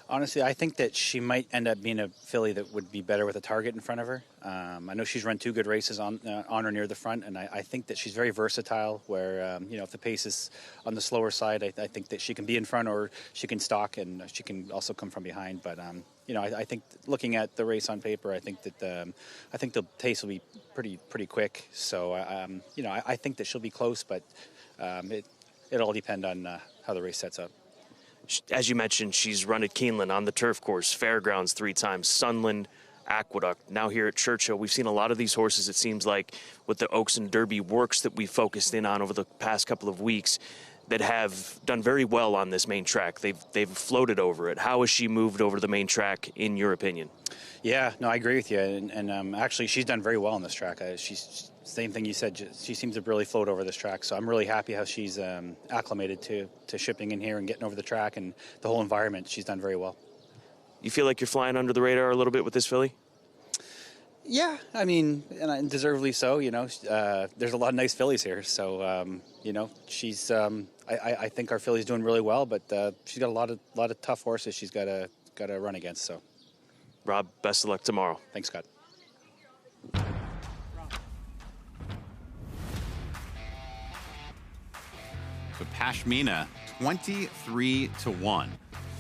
Honestly, I think that she might end up being a filly that would be better with a target in front of her. I know she's run 2 good races on or near the front, and I think that she's very versatile where, if the pace is on the slower side, I think that she can be in front or she can stalk, and she can also come from behind. But, I think looking at the race on paper, I think that the pace will be pretty quick. So, I think that she'll be close, but it all depend on how the race sets up. As you mentioned, she's run at Keeneland on the turf course, Fairgrounds 3 times, Sunland, Aqueduct. Now here at Churchill, we've seen a lot of these horses, it seems like, with the Oaks and Derby works that we've focused in on over the past couple of weeks that have done very well on this main track. They've floated over it. How has she moved over the main track, in your opinion? Yeah, no, I agree with you. And actually, she's done very well on this track. She's same thing you said. She seems to really float over this track. So I'm really happy how she's acclimated to shipping in here and getting over the track and the whole environment. She's done very well. You feel like you're flying under the radar a little bit with this filly? Yeah, I mean, and deservedly so. There's a lot of nice fillies here. So, she's. I think our filly's doing really well, but she's got a lot of tough horses she's got to run against. So, Rob, best of luck tomorrow. Thanks, Scott. So Pashmina, 23-1.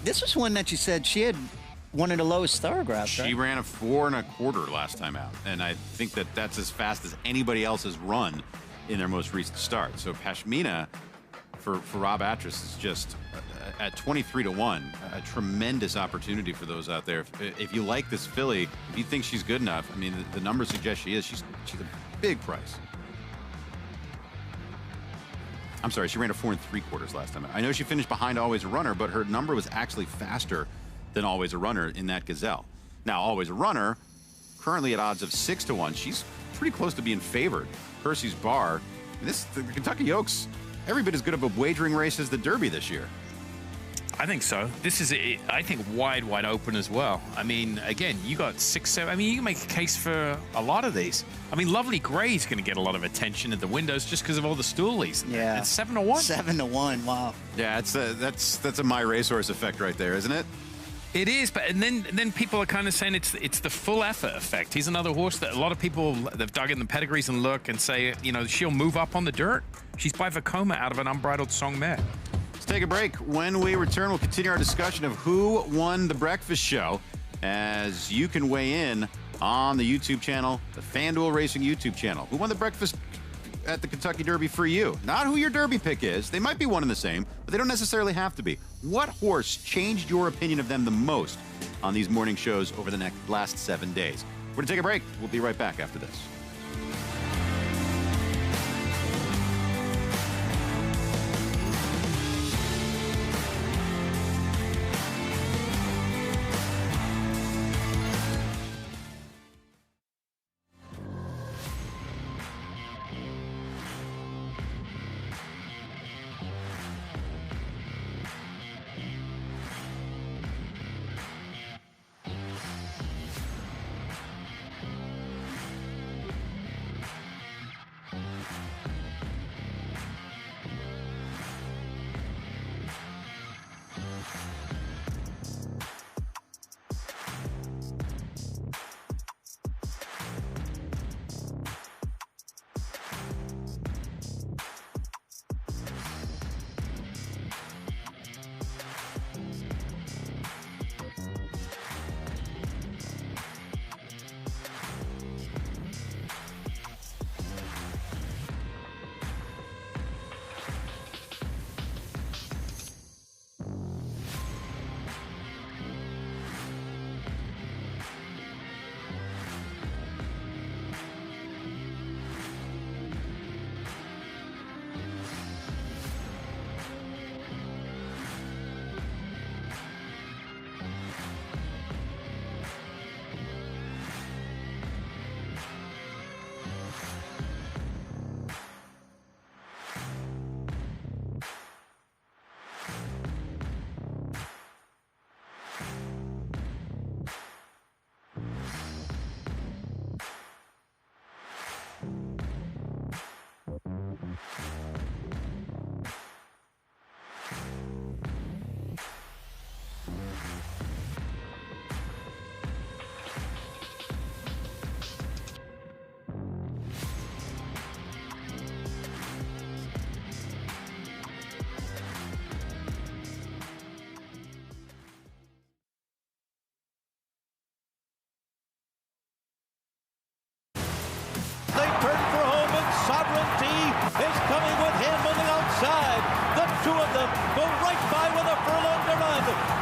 This was one that you said she had one of the lowest thoroughbreds, right? She ran a 4 1/4 last time out, and I think that's as fast as anybody else has run in their most recent start. So Pashmina, for Rob Atras, is just at 23-1. A tremendous opportunity for those out there. If you like this filly, if you think she's good enough, I mean, the numbers suggest she is. She's a big price. I'm sorry, she ran a 4 3/4 last time. I know she finished behind Always a Runner, but her number was actually faster than Always a Runner in that gazelle. Now, Always a Runner, currently at odds of 6-1. She's pretty close to being favored. Percy's Bar. The Kentucky Oaks, every bit as good of a wagering race as the Derby this year. I think so. This is, I think, wide open as well. I mean, again, you got 6, 7. I mean, you can make a case for a lot of these. I mean, Lovely Gray is going to get a lot of attention at the windows just because of all the stoolies. Yeah. It's 7-1. 7-1. Wow. Yeah, that's a My Racehorse effect right there, isn't it? It is, but and then people are kind of saying it's the full effort effect. He's another horse that a lot of people have dug in the pedigrees and look and say, you know, she'll move up on the dirt. She's by Vekoma out of an Unbridled Song mare. Let's take a break. When we return, we'll continue our discussion of who won the breakfast show, as you can weigh in on the YouTube channel, the FanDuel Racing YouTube channel. Who won the breakfast at the Kentucky Derby for you? Not who your Derby pick is. They might be one and the same, but they don't necessarily have to be. What horse changed your opinion of them the most on these morning shows over the last 7 days? We're going to take a break. We'll be right back after this.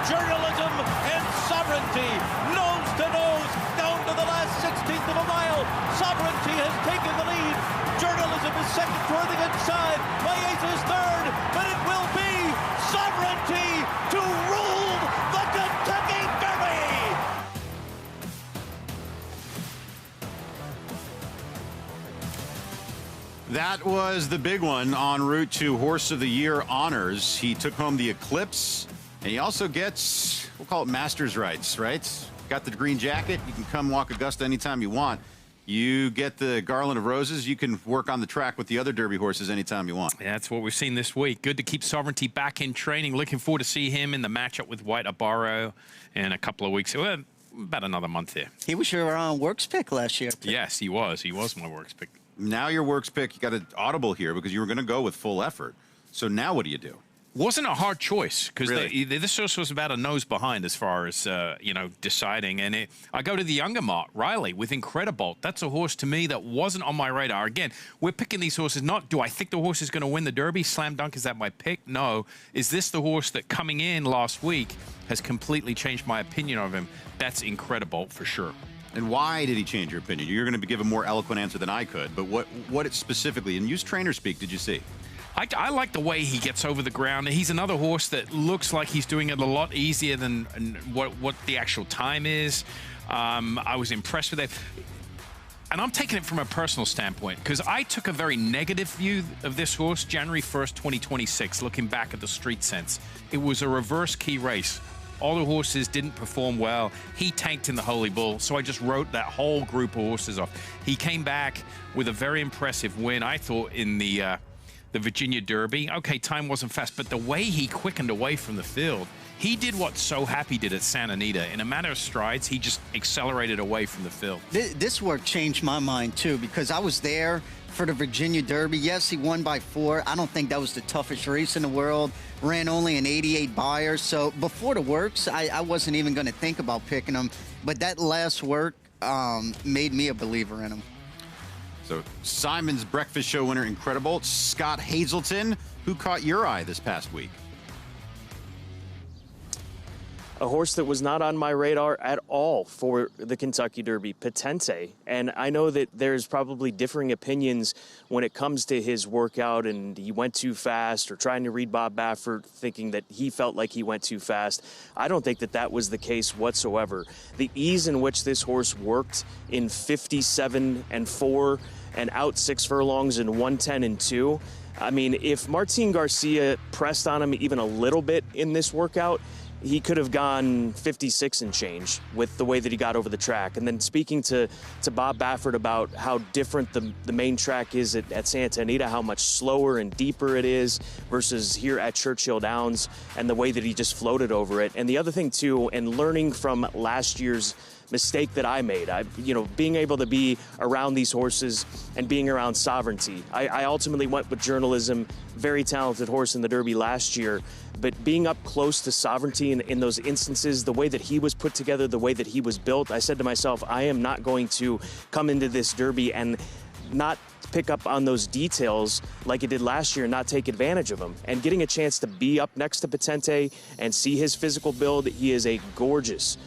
Journalism and sovereignty, nose to nose, down to the last 16th of a mile. Sovereignty has taken the lead. Journalism is second toward the inside. Maese is third, but it will be sovereignty to rule the Kentucky Derby. That was the big one en route to Horse of the Year honors. He took home the Eclipse, and he also gets, we'll call it master's rights, right? Got the green jacket. You can come walk Augusta anytime you want. You get the Garland of Roses. You can work on the track with the other Derby horses anytime you want. Yeah, that's what we've seen this week. Good to keep Sovereignty back in training. Looking forward to see him in the matchup with White Abaro in a couple of weeks. Well, about another month here. He was your works pick last year. Yes, he was. He was my works pick. Now your works pick, you got an audible here because you were going to go with full effort. So now what do you do? wasn't a hard choice because this horse was about a nose behind as far as deciding. And I go to the younger Mart, Riley, with Incredibolt. That's a horse to me that wasn't on my radar. Again, we're picking these horses. Not do I think the horse is going to win the Derby? Slam dunk, is that my pick? No. Is this the horse that coming in last week has completely changed my opinion of him? That's Incredibolt for sure. And why did he change your opinion? You're going to give a more eloquent answer than I could. But what specifically, and use trainer speak, did you see? I like the way he gets over the ground. He's another horse that looks like he's doing it a lot easier than what the actual time is. I was impressed with that. And I'm taking it from a personal standpoint because I took a very negative view of this horse January 1st, 2026, looking back at the street sense. It was a reverse key race. All the horses didn't perform well. He tanked in the Holy Bull, so I just wrote that whole group of horses off. He came back with a very impressive win, I thought, in the Virginia Derby. Okay, time wasn't fast, but the way he quickened away from the field, he did what So Happy did at Santa Anita. In a matter of strides, he just accelerated away from the field. This work changed my mind, too, because I was there for the Virginia Derby. Yes, he won by 4. I don't think that was the toughest race in the world. Ran only an 88 buyer. So before the works, I wasn't even going to think about picking him. But that last work made me a believer in him. So Simon's Breakfast Show winner, Incredibolt, Scott Hazelton. Who caught your eye this past week? A horse that was not on my radar at all for the Kentucky Derby, Patente. And I know that there's probably differing opinions when it comes to his workout and he went too fast, or trying to read Bob Baffert thinking that he felt like he went too fast. I don't think that that was the case whatsoever. The ease in which this horse worked in 57-4 and out 6 furlongs in 110-2. I mean, if Martin Garcia pressed on him even a little bit in this workout, he could have gone 56 and change with the way that he got over the track. And then speaking to Bob Baffert about how different the main track is at Santa Anita, how much slower and deeper it is versus here at Churchill Downs, and the way that he just floated over it. And the other thing, too, and learning from last year's mistake that I made, being able to be around these horses and being around Sovereignty. I ultimately went with Journalism, very talented horse in the Derby last year, but being up close to Sovereignty in those instances, the way that he was put together, the way that he was built, I said to myself, I am not going to come into this Derby and not pick up on those details like it did last year and not take advantage of them. And getting a chance to be up next to Patente and see his physical build, he is a gorgeous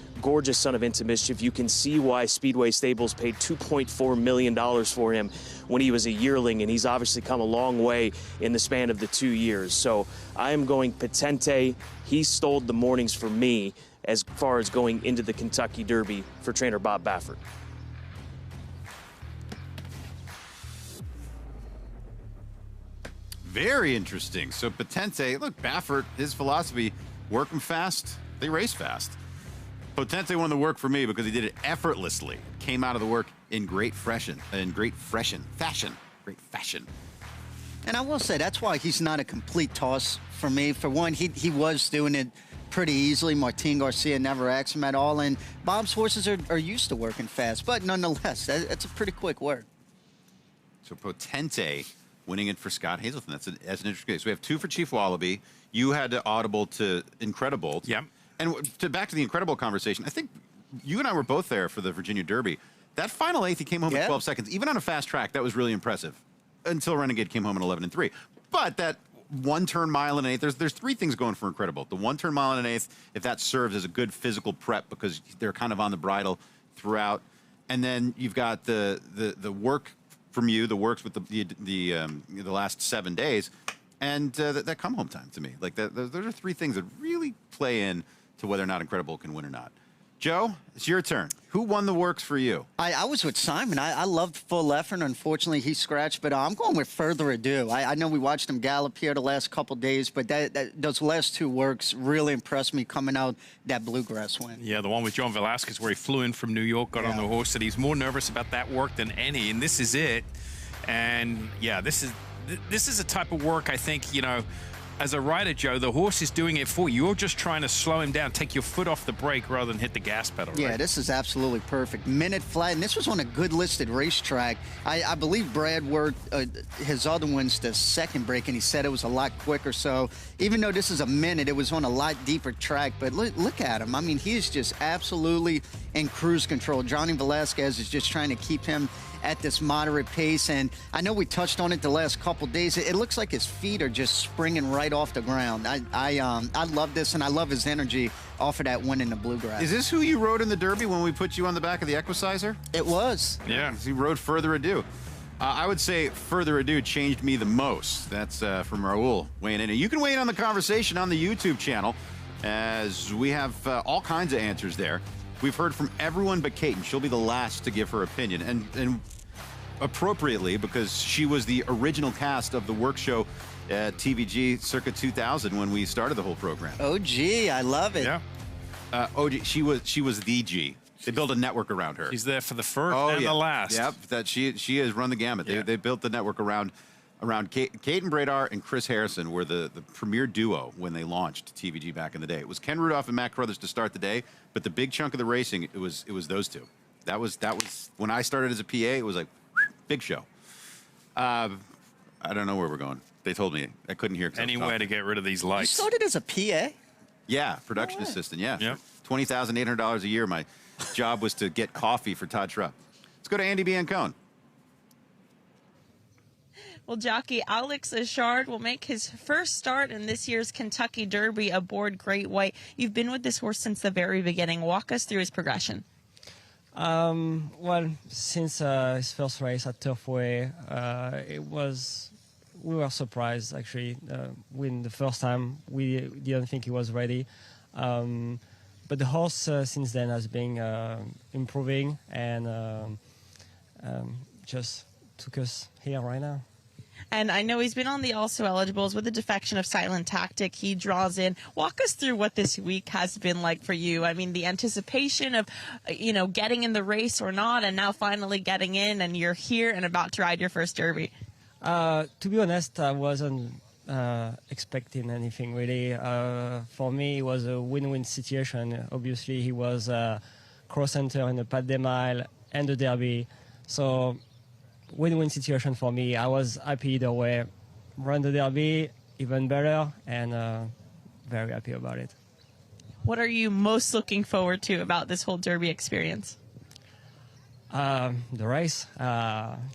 son of Into Mischief. You can see why Speedway Stables paid $2.4 million for him when he was a yearling, and he's obviously come a long way in the span of the 2 years. So I am going Patente. He stole the mornings for me as far as going into the Kentucky Derby for trainer Bob Baffert. Very interesting. So Patente, look, Baffert, his philosophy, work them fast, they race fast. Potente won the work for me because he did it effortlessly. Came out of the work in great fashion. And I will say that's why he's not a complete toss for me. For one, he was doing it pretty easily. Martin Garcia never asked him at all, and Bob's horses are used to working fast. But nonetheless, that's a pretty quick work. So Potente winning it for Scott Hazelton. That's an interesting case. We have 2 for Chief Wallaby. You had to audible to Incredibolt. Yep. And back to the Incredibolt conversation, I think you and I were both there for the Virginia Derby. That final 8th, he came home in 12 seconds. Even on a fast track, that was really impressive until Renegade came home in 11-3. But that 1-turn mile and an 8th, there's 3 things going for Incredibolt. The 1-turn mile and an 8th, if that serves as a good physical prep because they're kind of on the bridle throughout. And then you've got the work from you, the works with the last 7 days, and that come home time to me. Like those are 3 things that really play in to whether or not Incredibolt can win or not. Joe, it's your turn. Who won the works for you? I was with Simon. I loved Full Effort. Unfortunately, he scratched, but I'm going with Further Ado. I know we watched him gallop here the last couple days, but those last 2 works really impressed me coming out that Bluegrass win. Yeah, the one with John Velasquez where he flew in from New York, got on the horse, that he's more nervous about that work than any, and this is it. And, yeah, this is a type of work I think, as a rider, Joe, the horse is doing it for you. You're just trying to slow him down, take your foot off the brake rather than hit the gas pedal, right? Yeah, this is absolutely perfect. Minute flat, and this was on a good listed racetrack. I believe Brad worked his other ones to second break, and he said it was a lot quicker. So even though this is a minute, it was on a lot deeper track. But look at him. I mean, he is just absolutely in cruise control. Johnny Velasquez is just trying to keep him at this moderate pace, and I know we touched on it the last couple days. It looks like his feet are just springing right off the ground. I love this, and I love his energy off of that win in the Bluegrass. Is this who you rode in the Derby when we put you on the back of the Equicizer? It was. Yeah, he rode Further Ado. I would say Further Ado changed me the most. That's from Raul weighing in. And you can weigh in on the conversation on the YouTube channel, as we have all kinds of answers there. We've heard from everyone but Kate, and she'll be the last to give her opinion, and appropriately, because she was the original cast of the work show at TVG circa 2000 when we started the whole program. OG, I love it. Yeah. OG, she was the G. They built a network around her. She's there for the first and the last. Yep, that she has run the gamut. Yeah. They built the network around Kate and Bradar and Chris Harrison were the premier duo when they launched TVG back in the day. It was Ken Rudolph and Matt Carruthers to start the day, but the big chunk of the racing, it was those two. That was when I started as a PA. It was like big show. I don't know where we're going. They told me I couldn't hear. Anywhere to get rid of these lights. You started as a PA? Yeah, production assistant. Yeah, Yep. $20,800 a year. My job was to get coffee for Todd Schrupp. Let's go to Andy Biancone. Well, jockey Alex Achard will make his first start in this year's Kentucky Derby aboard Great White. You've been with this horse since the very beginning. Walk us through his progression. Well, since his first race at Turfway, we were surprised actually. When the first time we didn't think he was ready, but the horse since then has been improving and just took us here right now. And I know he's been on the also eligibles with the defection of Silent Tactic. He draws in. Walk us through what this week has been like for you. I mean, the anticipation of, getting in the race or not, and now finally getting in, and you're here and about to ride your first Derby. To be honest, I wasn't expecting anything really. For me, it was a win-win situation. Obviously, he was cross-center in the Pas de Mile and the Derby. So win-win situation for me. I was happy either way. Run the Derby, even better, and very happy about it. What are you most looking forward to about this whole Derby experience? The race,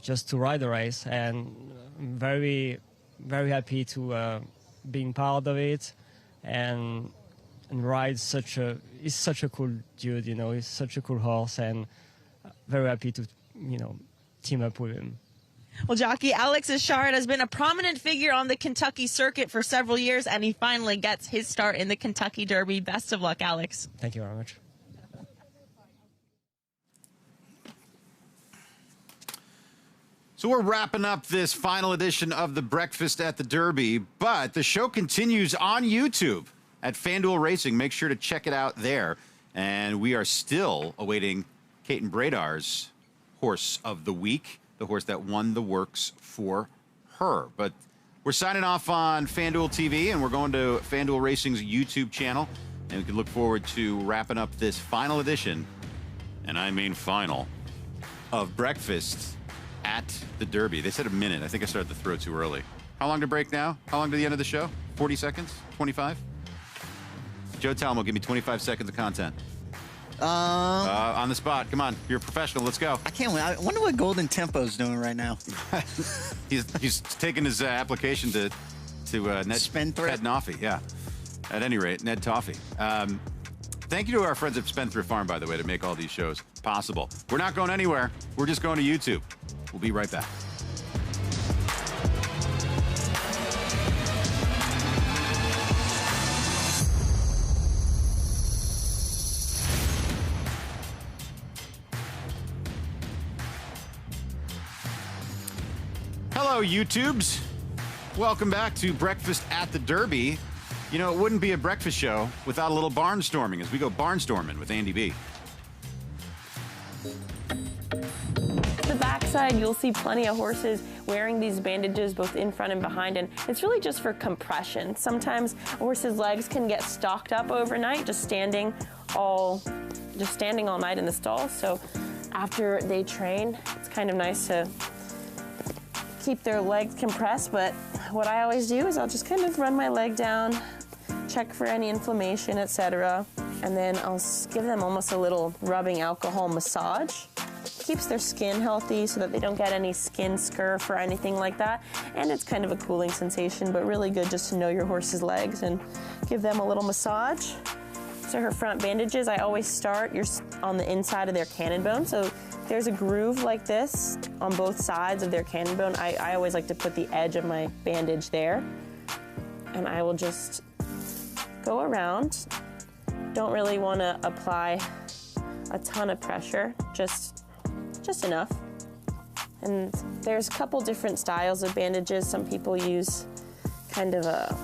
just to ride the race, and very, very happy to being part of it, and ride he's such a cool dude, he's such a cool horse, and very happy to, team up with him. Well, jockey Alex Achard has been a prominent figure on the Kentucky circuit for several years, and he finally gets his start in the Kentucky Derby. Best of luck, Alex. Thank you very much. So we're wrapping up this final edition of the Breakfast at the Derby, but the show continues on YouTube at FanDuel Racing. Make sure to check it out there. And we are still awaiting Kate and Bradar's horse of the week, the horse that won the works for her. But we're signing off on FanDuel TV, and we're going to FanDuel Racing's YouTube channel, and we can look forward to wrapping up this final edition, and I mean final, of Breakfast at the Derby. They said a minute. I think I started the throw too early. How long to break now? How long to the end of the show? 40 seconds? 25? Joe Talmo, give me 25 seconds of content. On the spot. Come on. You're a professional. Let's go. I can't wait. I wonder what Golden Tempo's doing right now. He's taking his application to Ned Spendthrift. Toffee. Yeah. At any rate, Ned Toffee. Thank you to our friends at Spendthrift Farm, by the way, to make all these shows possible. We're not going anywhere. We're just going to YouTube. We'll be right back. Hello, YouTubes. Welcome back to Breakfast at the Derby. You know, it wouldn't be a breakfast show without a little barnstorming as we go barnstorming with Andy B. The backside, you'll see plenty of horses wearing these bandages both in front and behind, and it's really just for compression. Sometimes a horse's legs can get stocked up overnight just standing all night in the stall. So after they train, it's kind of nice to keep their legs compressed. But what I always do is I'll just kind of run my leg down, check for any inflammation, etc. And then I'll give them almost a little rubbing alcohol massage. Keeps their skin healthy so that they don't get any skin scurf or anything like that. And it's kind of a cooling sensation, but really good just to know your horse's legs and give them a little massage. So her front bandages, I always start on the inside of their cannon bone. So there's a groove like this on both sides of their cannon bone. I always like to put the edge of my bandage there. And I will just go around. Don't really want to apply a ton of pressure, just enough. And there's a couple different styles of bandages. Some people use kind of a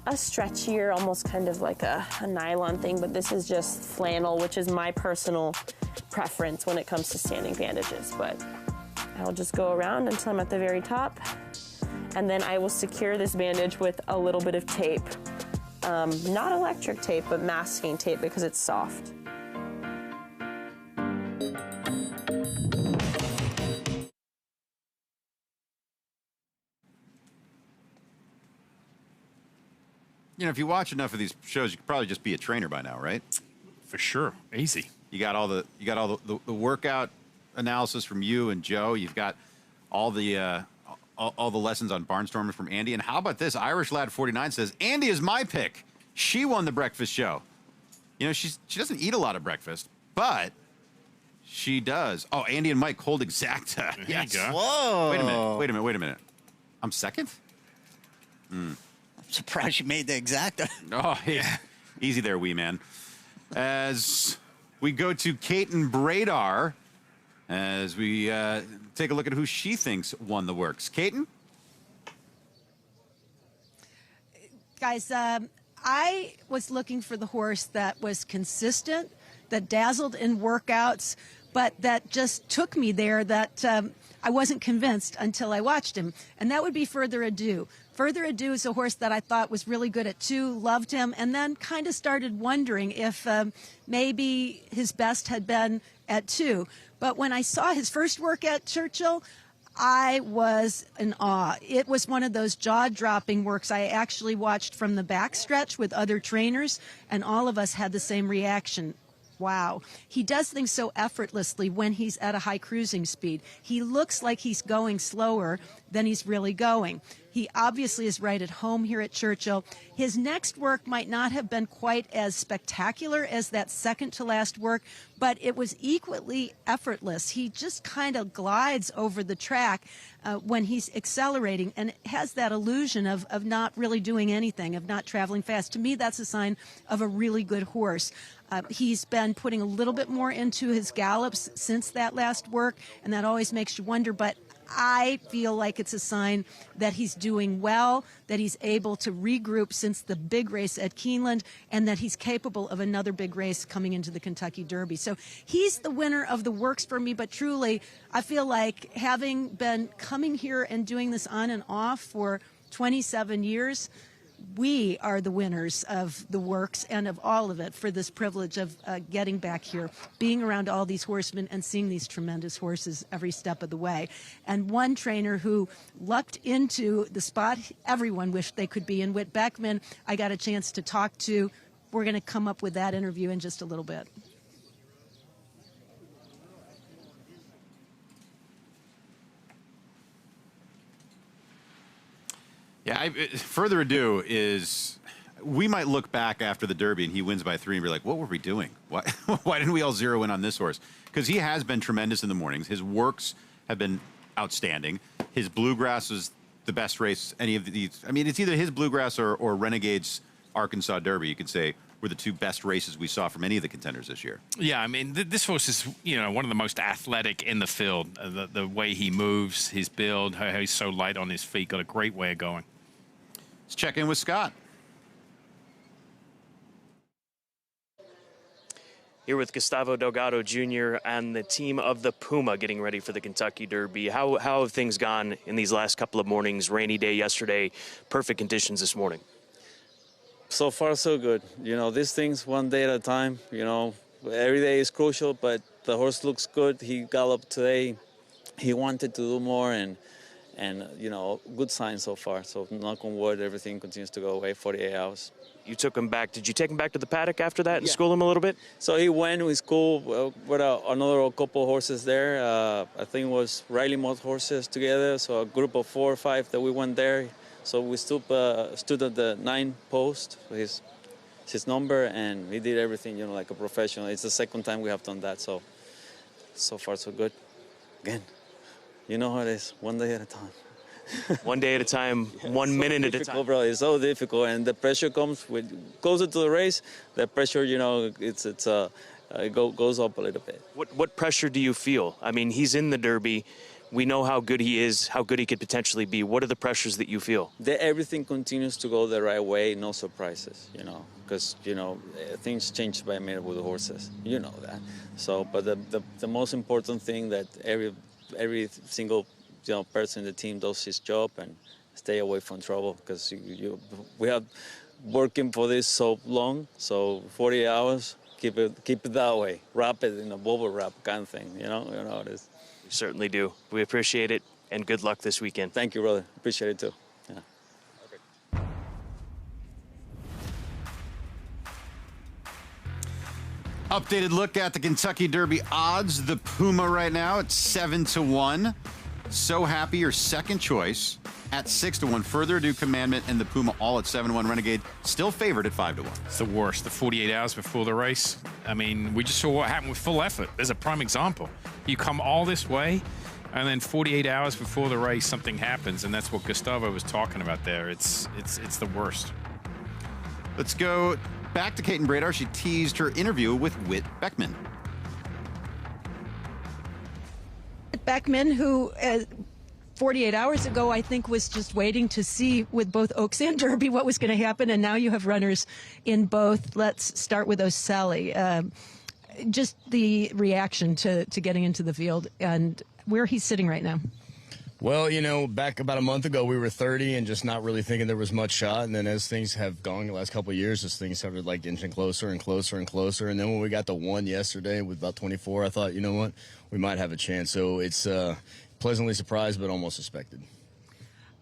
stretchier, almost kind of like a nylon thing, but this is just flannel, which is my personal preference when it comes to standing bandages. But I'll just go around until I'm at the very top, and then I will secure this bandage with a little bit of tape. Not electric tape, but masking tape because it's soft. You know, if you watch enough of these shows, you could probably just be a trainer by now, right? For sure. Easy. You got all the workout analysis from you and Joe. You've got all the lessons on barnstorming from Andy. And how about this? Irish Lad 49 says, Andy is my pick. She won the breakfast show. You know, she doesn't eat a lot of breakfast, but she does. Oh, Andy and Mike hold exacta. There Yes. you go. Whoa. Wait a minute. I'm second? I'm surprised you made the exacta. Oh, yeah. Easy there, wee man. As we go to Kaiten Bradar, as we take a look at who she thinks won the works. Kaiten? Guys, I was looking for the horse that was consistent, that dazzled in workouts, but that just took me there, that I wasn't convinced until I watched him. And that would be Further Ado. Further Ado is a horse that I thought was really good at 2, loved him, and then kind of started wondering if maybe his best had been at 2. But when I saw his first work at Churchill, I was in awe. It was one of those jaw-dropping works I actually watched from the backstretch with other trainers, and all of us had the same reaction. Wow. He does things so effortlessly when he's at a high cruising speed. He looks like he's going slower than he's really going. He obviously is right at home here at Churchill. His next work might not have been quite as spectacular as that second to last work, but it was equally effortless. He just kind of glides over the track when he's accelerating and has that illusion of not really doing anything, of not traveling fast. To me, that's a sign of a really good horse. He's been putting a little bit more into his gallops since that last work, and that always makes you wonder, but I feel like it's a sign that he's doing well, that he's able to regroup since the big race at Keeneland, and that he's capable of another big race coming into the Kentucky Derby. So he's the winner of the works for me, but truly, I feel like having been coming here and doing this on and off for 27 years, we are the winners of the works and of all of it for this privilege of getting back here, being around all these horsemen and seeing these tremendous horses every step of the way. And one trainer who lucked into the spot everyone wished they could be in, Whit Beckman, I got a chance to talk to. We're going to come up with that interview in just a little bit. Yeah, Further Ado is, we might look back after the Derby and he wins by 3 and be like, what were we doing? Why didn't we all zero in on this horse? Because he has been tremendous in the mornings. His works have been outstanding. His Bluegrass was the best race any of these. I mean, it's either his Bluegrass or Renegade's Arkansas Derby, you could say, were the 2 best races we saw from any of the contenders this year. Yeah, I mean, this horse is, one of the most athletic in the field. The way he moves, his build, how he's so light on his feet, got a great way of going. Let's check in with Scott. Here with Gustavo Delgado Jr. and the team of the Puma getting ready for the Kentucky Derby. How have things gone in these last couple of mornings? Rainy day yesterday, perfect conditions this morning. So far, so good. You know, these things one day at a time. You know, every day is crucial, but the horse looks good. He galloped today. He wanted to do more, and you know, good signs so far. So knock on wood, everything continues to go away. 48 hours. You took him back. Did you take him back to the paddock after that and school him a little bit? So he went with school with another couple of horses there. I think it was Riley Mott horses together. So a group of 4 or 5 that we went there. So we stood at the 9 post, his number, and he did everything, you know, like a professional. It's the second time we have done that. So far so good. Again, you know how it is. One day at a time. One day at a time, 1 minute at a time. Bro, it's so difficult, and the pressure comes with closer to the race. The pressure, you know, it goes up a little bit. What pressure do you feel? I mean, he's in the Derby. We know how good he is, how good he could potentially be. What are the pressures that you feel? Everything continues to go the right way, no surprises, you know, because, you know, things change by a minute with the horses. You know that. So, but the most important thing that every single person in the team does his job and stay away from trouble, because we have working for this so long, so 40 hours, keep it that way, wrap it in a bubble wrap kind of thing, you know it is. We certainly do. We appreciate it, and good luck this weekend. Thank you, brother. Appreciate it too. Yeah. Updated look at the Kentucky Derby odds. The Puma right now at 7-1. So Happy, your second choice, at 6-1. Further Ado Commandment and the Puma all at 7-1. Renegade still favored at 5-1. It's the worst. The 48 hours before the race. I mean, we just saw what happened with Full Effort. There's a prime example. You come all this way, and then 48 hours before the race, something happens, and that's what Gustavo was talking about there. It's the worst. Let's go back to Kate and Bradar. She teased her interview with Whit Beckman. Beckman, who 48 hours ago, I think, was just waiting to see with both Oaks and Derby what was going to happen, and now you have runners in both. Let's start with Oselli. Just the reaction to getting into the field and where he's sitting right now. Well, you know, back about a month ago, we were 30 and just not really thinking there was much shot. And then as things have gone the last couple of years, as things started like inching closer and closer and closer. And then when we got to 1 yesterday with about 24, I thought, you know what, we might have a chance. So it's pleasantly surprised, but almost suspected.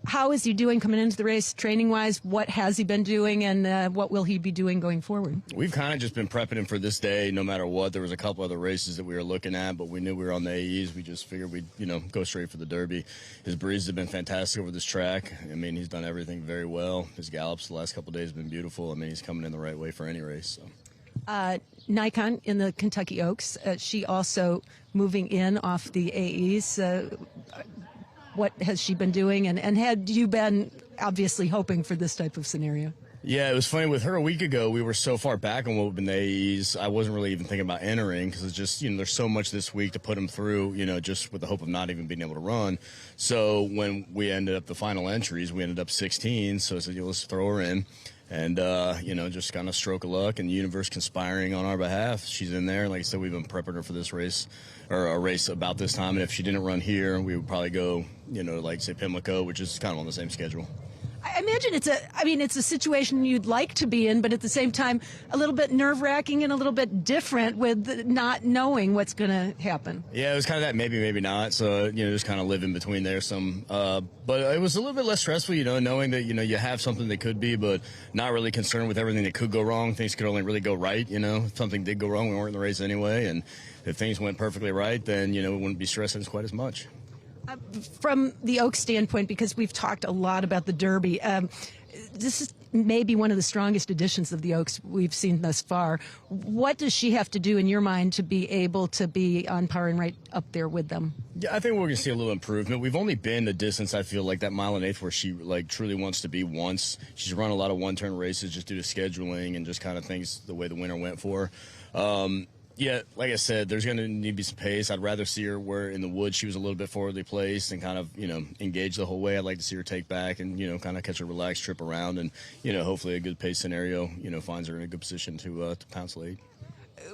How is he doing coming into the race, training-wise? What has he been doing, and what will he be doing going forward? We've kind of just been prepping him for this day, no matter what. There was a couple other races that we were looking at, but we knew we were on the AEs. We just figured we'd, go straight for the Derby. His breezes have been fantastic over this track. I mean, he's done everything very well. His gallops the last couple of days have been beautiful. I mean, he's coming in the right way for any race. So. Nikon in the Kentucky Oaks, she also moving in off the AEs. What has she been doing, and had you been obviously hoping for this type of scenario? Yeah, it was funny. With her a week ago, we were so far back on what would have been the AEs, I wasn't really even thinking about entering because it's just, there's so much this week to put them through, just with the hope of not even being able to run. So when we ended up the final entries, we ended up 16, so I said, let's throw her in. And, just kind of stroke of luck and the universe conspiring on our behalf. She's in there. Like I said, we've been prepping her for this race, or a race about this time. And if she didn't run here, we would probably go, like, say, Pimlico, which is kind of on the same schedule. I imagine it's a situation you'd like to be in, but at the same time, a little bit nerve-wracking and a little bit different with not knowing what's going to happen. Yeah, it was kind of that maybe, maybe not. So, just kind of live in between there some. But it was a little bit less stressful, knowing that, you have something that could be, but not really concerned with everything that could go wrong. Things could only really go right, If something did go wrong, we weren't in the race anyway. And if things went perfectly right, then, we wouldn't be stressing quite as much. From the Oaks standpoint, because we've talked a lot about the Derby, this is maybe one of the strongest editions of the Oaks we've seen thus far. What does she have to do, in your mind, to be able to be on par and right up there with them? Yeah, I think we're going to see a little improvement. We've only been the distance, I feel like, that 1.8 miles where she, truly wants to be once. She's run a lot of one-turn races just due to scheduling and just kind of things the way the winter went for her. Yeah, like I said, there's going to need to be some pace. I'd rather see her where in the woods she was a little bit forwardly placed and kind of, engage the whole way. I'd like to see her take back and, kind of catch a relaxed trip around and, hopefully a good pace scenario, finds her in a good position to pounce late.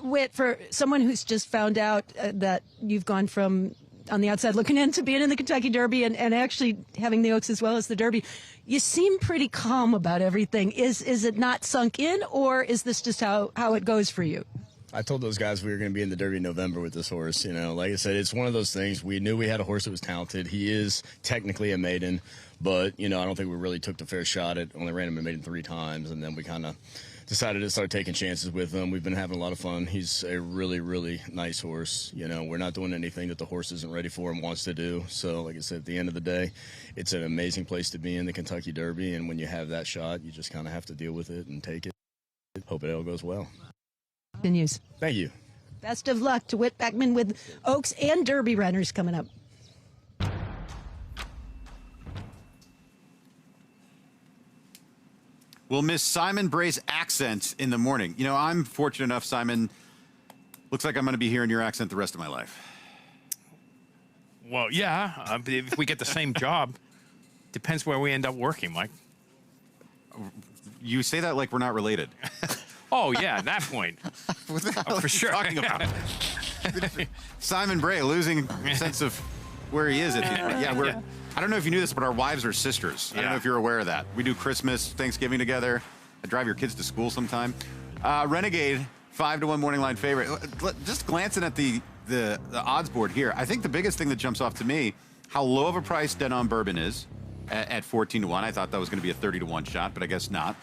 Whit, for someone who's just found out that you've gone from on the outside looking in to being in the Kentucky Derby and actually having the Oaks as well as the Derby, you seem pretty calm about everything. Is it not sunk in, or is this just how it goes for you? I told those guys we were going to be in the Derby in November with this horse. Like I said, it's one of those things. We knew we had a horse that was talented. He is technically a maiden, but, I don't think we really took the fair shot at only ran him a maiden 3 times, and then we kind of decided to start taking chances with him. We've been having a lot of fun. He's a really, really nice horse. We're not doing anything that the horse isn't ready for and wants to do. So, like I said, at the end of the day, it's an amazing place to be in the Kentucky Derby, and when you have that shot, you just kind of have to deal with it and take it. Hope it all goes well. Continues. Thank you. Best of luck to Whit Beckman with Oaks and Derby runners coming up. We'll miss Simon Bray's accent in the morning. I'm fortunate enough, Simon. Looks like I'm going to be hearing your accent the rest of my life. Well, yeah. If we get the same job, depends where we end up working, Mike. You say that like we're not related. Oh, yeah, at that point. What the hell for sure. Talking about Simon Bray losing sense of where he is at the end. Yeah, I don't know if you knew this, but our wives are sisters. I don't know if you're aware of that. We do Christmas, Thanksgiving together. I drive your kids to school sometime. Renegade, 5-1 morning line favorite. Just glancing at the odds board here, I think the biggest thing that jumps off to me, how low of a price Denon Bourbon is at 14-1. I thought that was going to be a 30-1 shot, but I guess not.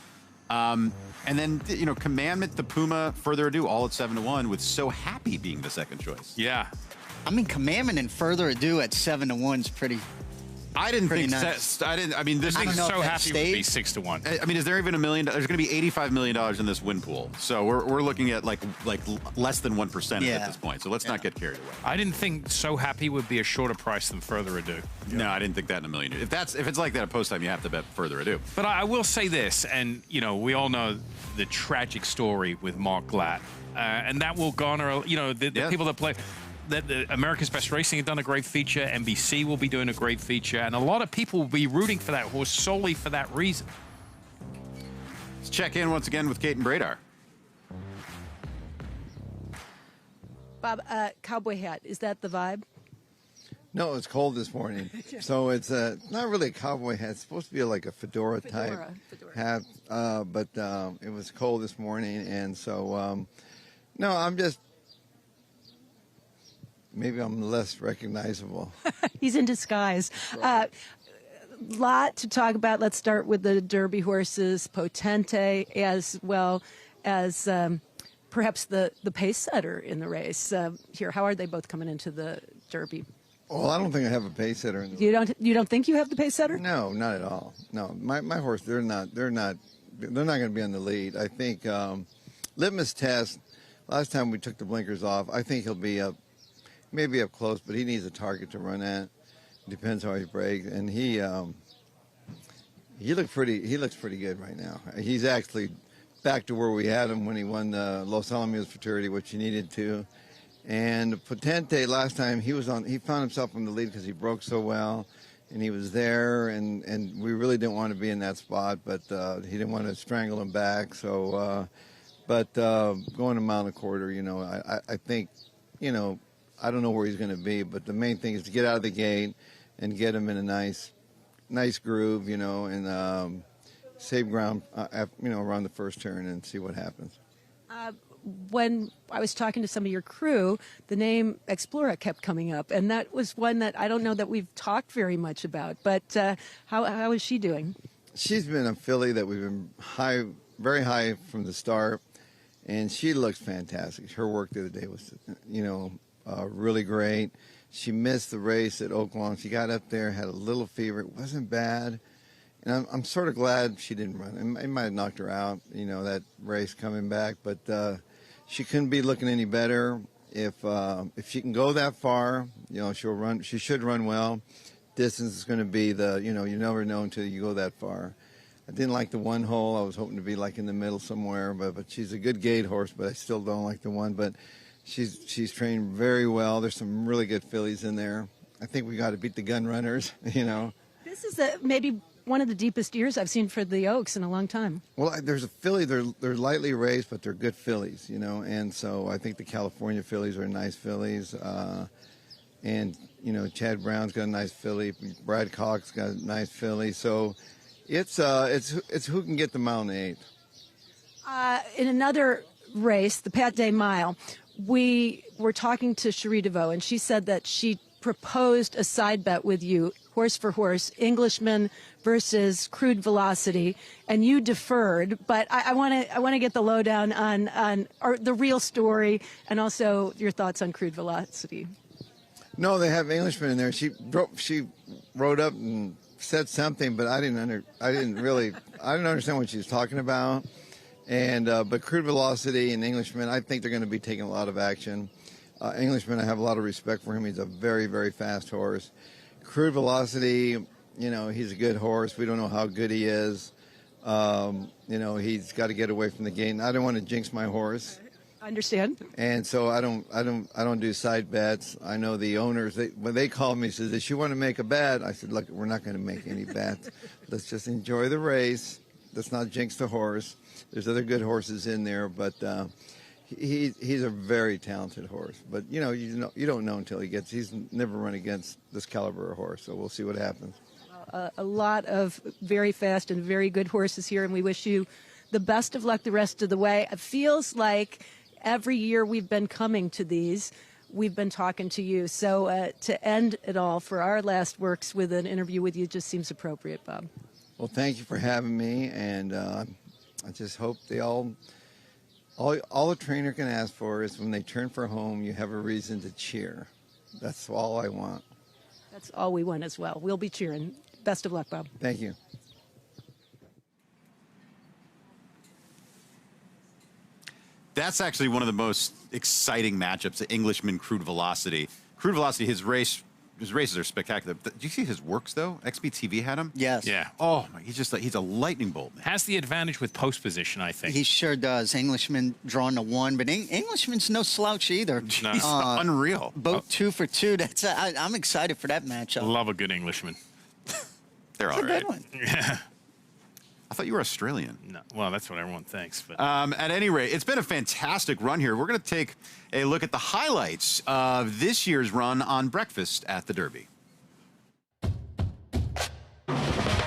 And then, Commandment, the Puma, Further Ado, all at 7-1, with So Happy being the second choice. Yeah. I mean, Commandment and Further Ado at 7-1 is pretty. I didn't pretty think nice. this I is So Happy would be 6-1. I mean, is there even $1 million? There's going to be $85 million in this win pool. So we're looking at like less than 1% at this point. So let's not get carried away. I didn't think So Happy would be a shorter price than Further Ado. No, I didn't think that in a million. If it's like that at post time, you have to bet Further Ado. But I will say this, and we all know the tragic story with Mark Glatt, and that will garner the people that play. The America's Best Racing have done a great feature. NBC will be doing a great feature, and a lot of people will be rooting for that horse solely for that reason. Let's check in once again with Kate and Bradar. Bob, cowboy hat, is that the vibe? No, it's cold this morning, so it's not really a cowboy hat. It's supposed to be like a fedora type hat, but it was cold this morning, and so no, I'm just. Maybe I'm less recognizable. He's in disguise. Lot to talk about. Let's start with the Derby horses, Potente, as well as perhaps the pace setter in the race. Here, how are they both coming into the Derby? Well, I don't think I have a pace setter. You don't think you have the pace setter? No, not at all. No, my horse. They're not going to be on the lead. I think Litmus Test. Last time we took the blinkers off, I think he'll be up. Maybe up close, but he needs a target to run at. Depends how he breaks, and he looks pretty good right now. He's actually back to where we had him when he won the Los Alamos Futurity, which he needed to. And Potente last time he found himself in the lead because he broke so well, and he was there, and we really didn't want to be in that spot, but he didn't want to strangle him back. So, but going a mile and a quarter, I think, I don't know where he's going to be, but the main thing is to get out of the gate and get him in a nice groove, and save ground, around the first turn and see what happens. When I was talking to some of your crew, the name Explora kept coming up, and that was one that I don't know that we've talked very much about. But how is she doing? She's been a filly that we've been very high from the start, and she looks fantastic. Her work the other day was, really great. She missed the race at Oaklawn. She got up there, had a little fever. It wasn't bad. And I'm sort of glad she didn't run. It might have knocked her out, that race coming back. But she couldn't be looking any better. If she can go that far, she'll run. She should run well. Distance is going to be you never know until you go that far. I didn't like the one hole. I was hoping to be like in the middle somewhere. But she's a good gate horse, but I still don't like the one. But she's trained very well. There's some really good fillies in there. I think we got to beat the gun runners, This is maybe one of the deepest ears I've seen for the Oaks in a long time. Well, there's a filly. They're lightly raised, but they're good fillies, you know. And so I think the California fillies are nice fillies. And you know, Chad Brown's got a nice filly. Brad Cox got a nice filly. So it's who can get the mile in the eighth. In another race, the Pat Day Mile, we were talking to Cherie DeVoe, and she said that she proposed a side bet with you, horse for horse, Englishman versus Crude Velocity, and you deferred. But I want to get the lowdown on the real story, and also your thoughts on Crude Velocity. No, they have Englishman in there. She wrote up and said something, but I didn't understand what she was talking about. And but Crude Velocity and Englishman, I think they're going to be taking a lot of action. Englishman, I have a lot of respect for him. He's a very, very fast horse. Crude Velocity, you know, he's a good horse. We don't know how good he is. You know, he's got to get away from the gate. And I don't want to jinx my horse. I understand. And so I don't do side bets. I know the owners. When they called me, said, "Does she want to make a bet?" I said, "Look, we're not going to make any bets. Let's just enjoy the race. Let's not jinx the horse. There's other good horses in there, but." He's a very talented horse, but you don't know until he's never run against this caliber of horse, so we'll see what happens. A lot of very fast and very good horses here, and we wish you the best of luck the rest of the way. It feels like every year we've been coming to these, we've been talking to you, so to end it all for our last works with an interview with you just seems appropriate, Bob. Well, thank you for having me, and I just hope they all the trainer can ask for is when they turn for home, you have a reason to cheer. That's all I want. That's all we want as well. We'll be cheering. Best of luck, Bob. Thank you. That's actually one of the most exciting matchups, the Englishman Crude Velocity. Crude Velocity, his races are spectacular. Do you see his works, though? XBTV had him? Yes. Yeah. Oh, my, he's a lightning bolt, man. Has the advantage with post position, I think. He sure does. Englishman drawn to one, but Englishman's no slouch either. No. He's unreal. Both 2 for 2. I'm excited for that matchup. Love a good Englishman. They're all right. Good one. Yeah. I thought you were Australian. No, well, that's what everyone thinks. But at any rate, it's been a fantastic run here. We're going to take a look at the highlights of this year's run on Breakfast at the Derby.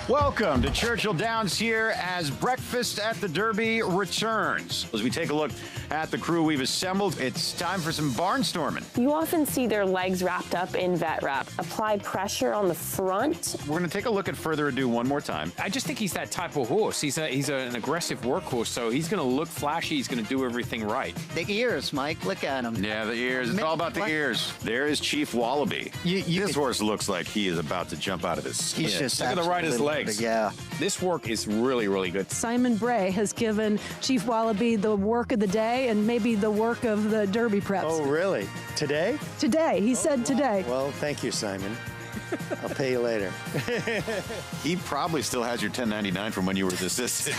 Welcome to Churchill Downs here as Breakfast at the Derby returns. As we take a look at the crew we've assembled, it's time for some barnstorming. You often see their legs wrapped up in vet wrap. Apply pressure on the front. We're going to take a look at Further Ado one more time. I just think he's that type of horse. He's an aggressive workhorse, so he's going to look flashy. He's going to do everything right. The ears, Mike. Look at him. Yeah, the ears. It's all about the ears. There is Chief Wallaby. This horse looks like he is about to jump out of his skin. He's just look at the rider's legs. Yeah. This work is really, really good. Simon Bray has given Chief Wallaby the work of the day and maybe the work of the Derby preps. Oh, really? Today? Today. He said today. Well, thank you, Simon. I'll pay you later. He probably still has your $10.99 from when you were his assistant.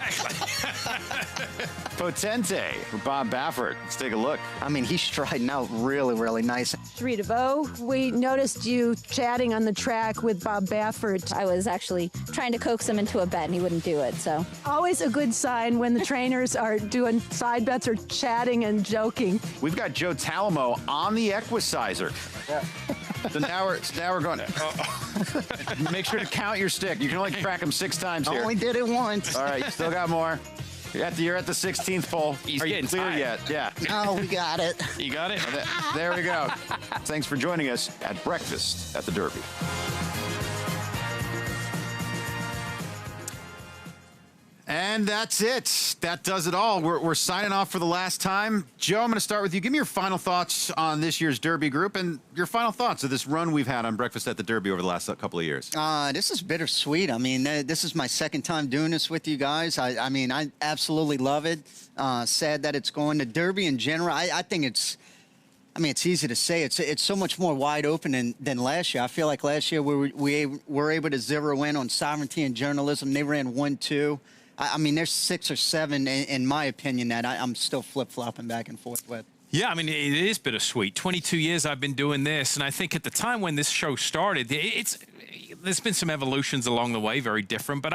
Potente for Bob Baffert. Let's take a look. I mean, he's striding out really, really nice. Cherie DeVoe, we noticed you chatting on the track with Bob Baffert. I was actually trying to coax him into a bet, and he wouldn't do it, so. Always a good sign when the trainers are doing side bets or chatting and joking. We've got Joe Talamo on the Equicizer. Yeah. So now we're going. Make sure to count your stick. You can only crack them 6 times here. Only did it once. All right, you still got more. You're at the 16th pole. He's Are you getting clear tired. yet? Yeah. No, we got it. You got it? There we go. Thanks for joining us at Breakfast at the Derby. And that's it. That does it all. We're signing off for the last time. Joe, I'm going to start with you. Give me your final thoughts on this year's Derby group and your final thoughts of this run we've had on Breakfast at the Derby over the last couple of years. This is bittersweet. I mean, this is my second time doing this with you guys. I mean, I absolutely love it. Sad that it's going to Derby in general. I think it's easy to say. It's so much more wide open than last year. I feel like last year we were able to zero in on sovereignty and journalism. They ran 1-2. I mean, there's 6 or 7, in my opinion, that I'm still flip-flopping back and forth with. Yeah, I mean, it is bittersweet. 22 years I've been doing this, and I think at the time when this show started, there's been some evolutions along the way, very different, but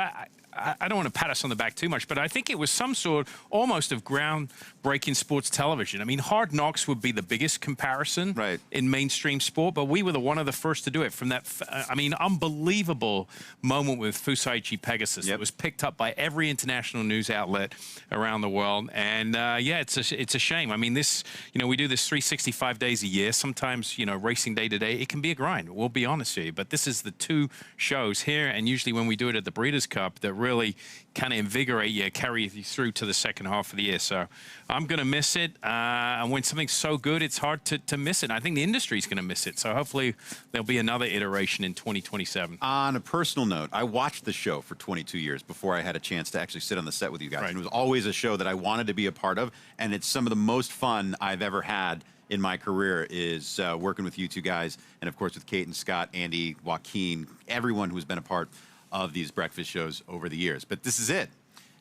I don't want to pat us on the back too much, but I think it was some sort almost of groundbreaking sports television. I mean, Hard Knocks would be the biggest comparison in mainstream sport, but we were one of the first to do it from that, I mean, unbelievable moment with Fusaichi Pegasus. It was picked up by every international news outlet around the world. And yeah, it's a shame. I mean, this, we do this 365 days a year. Sometimes, racing day to day, it can be a grind. We'll be honest with you. But this is the 2 shows here, and usually when we do it at the Breeders' Cup, that really kind of invigorate you, carry you through to the second half of the year. So I'm going to miss it. And when something's so good, it's hard to miss it. And I think the industry's going to miss it. So hopefully there'll be another iteration in 2027. On a personal note, I watched the show for 22 years before I had a chance to actually sit on the set with you guys. And it was always a show that I wanted to be a part of. And it's some of the most fun I've ever had in my career is working with you 2 guys. And, of course, with Kate and Scott, Andy, Joaquin, everyone who's been a part of these breakfast shows over the years. But this is it.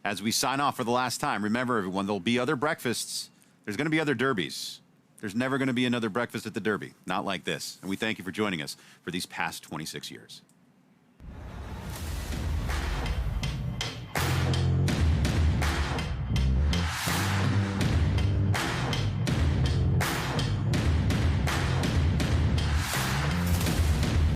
As we sign off for the last time, remember, everyone, there'll be other breakfasts. There's going to be other derbies. There's never going to be another breakfast at the Derby. Not like this. And we thank you for joining us for these past 26 years.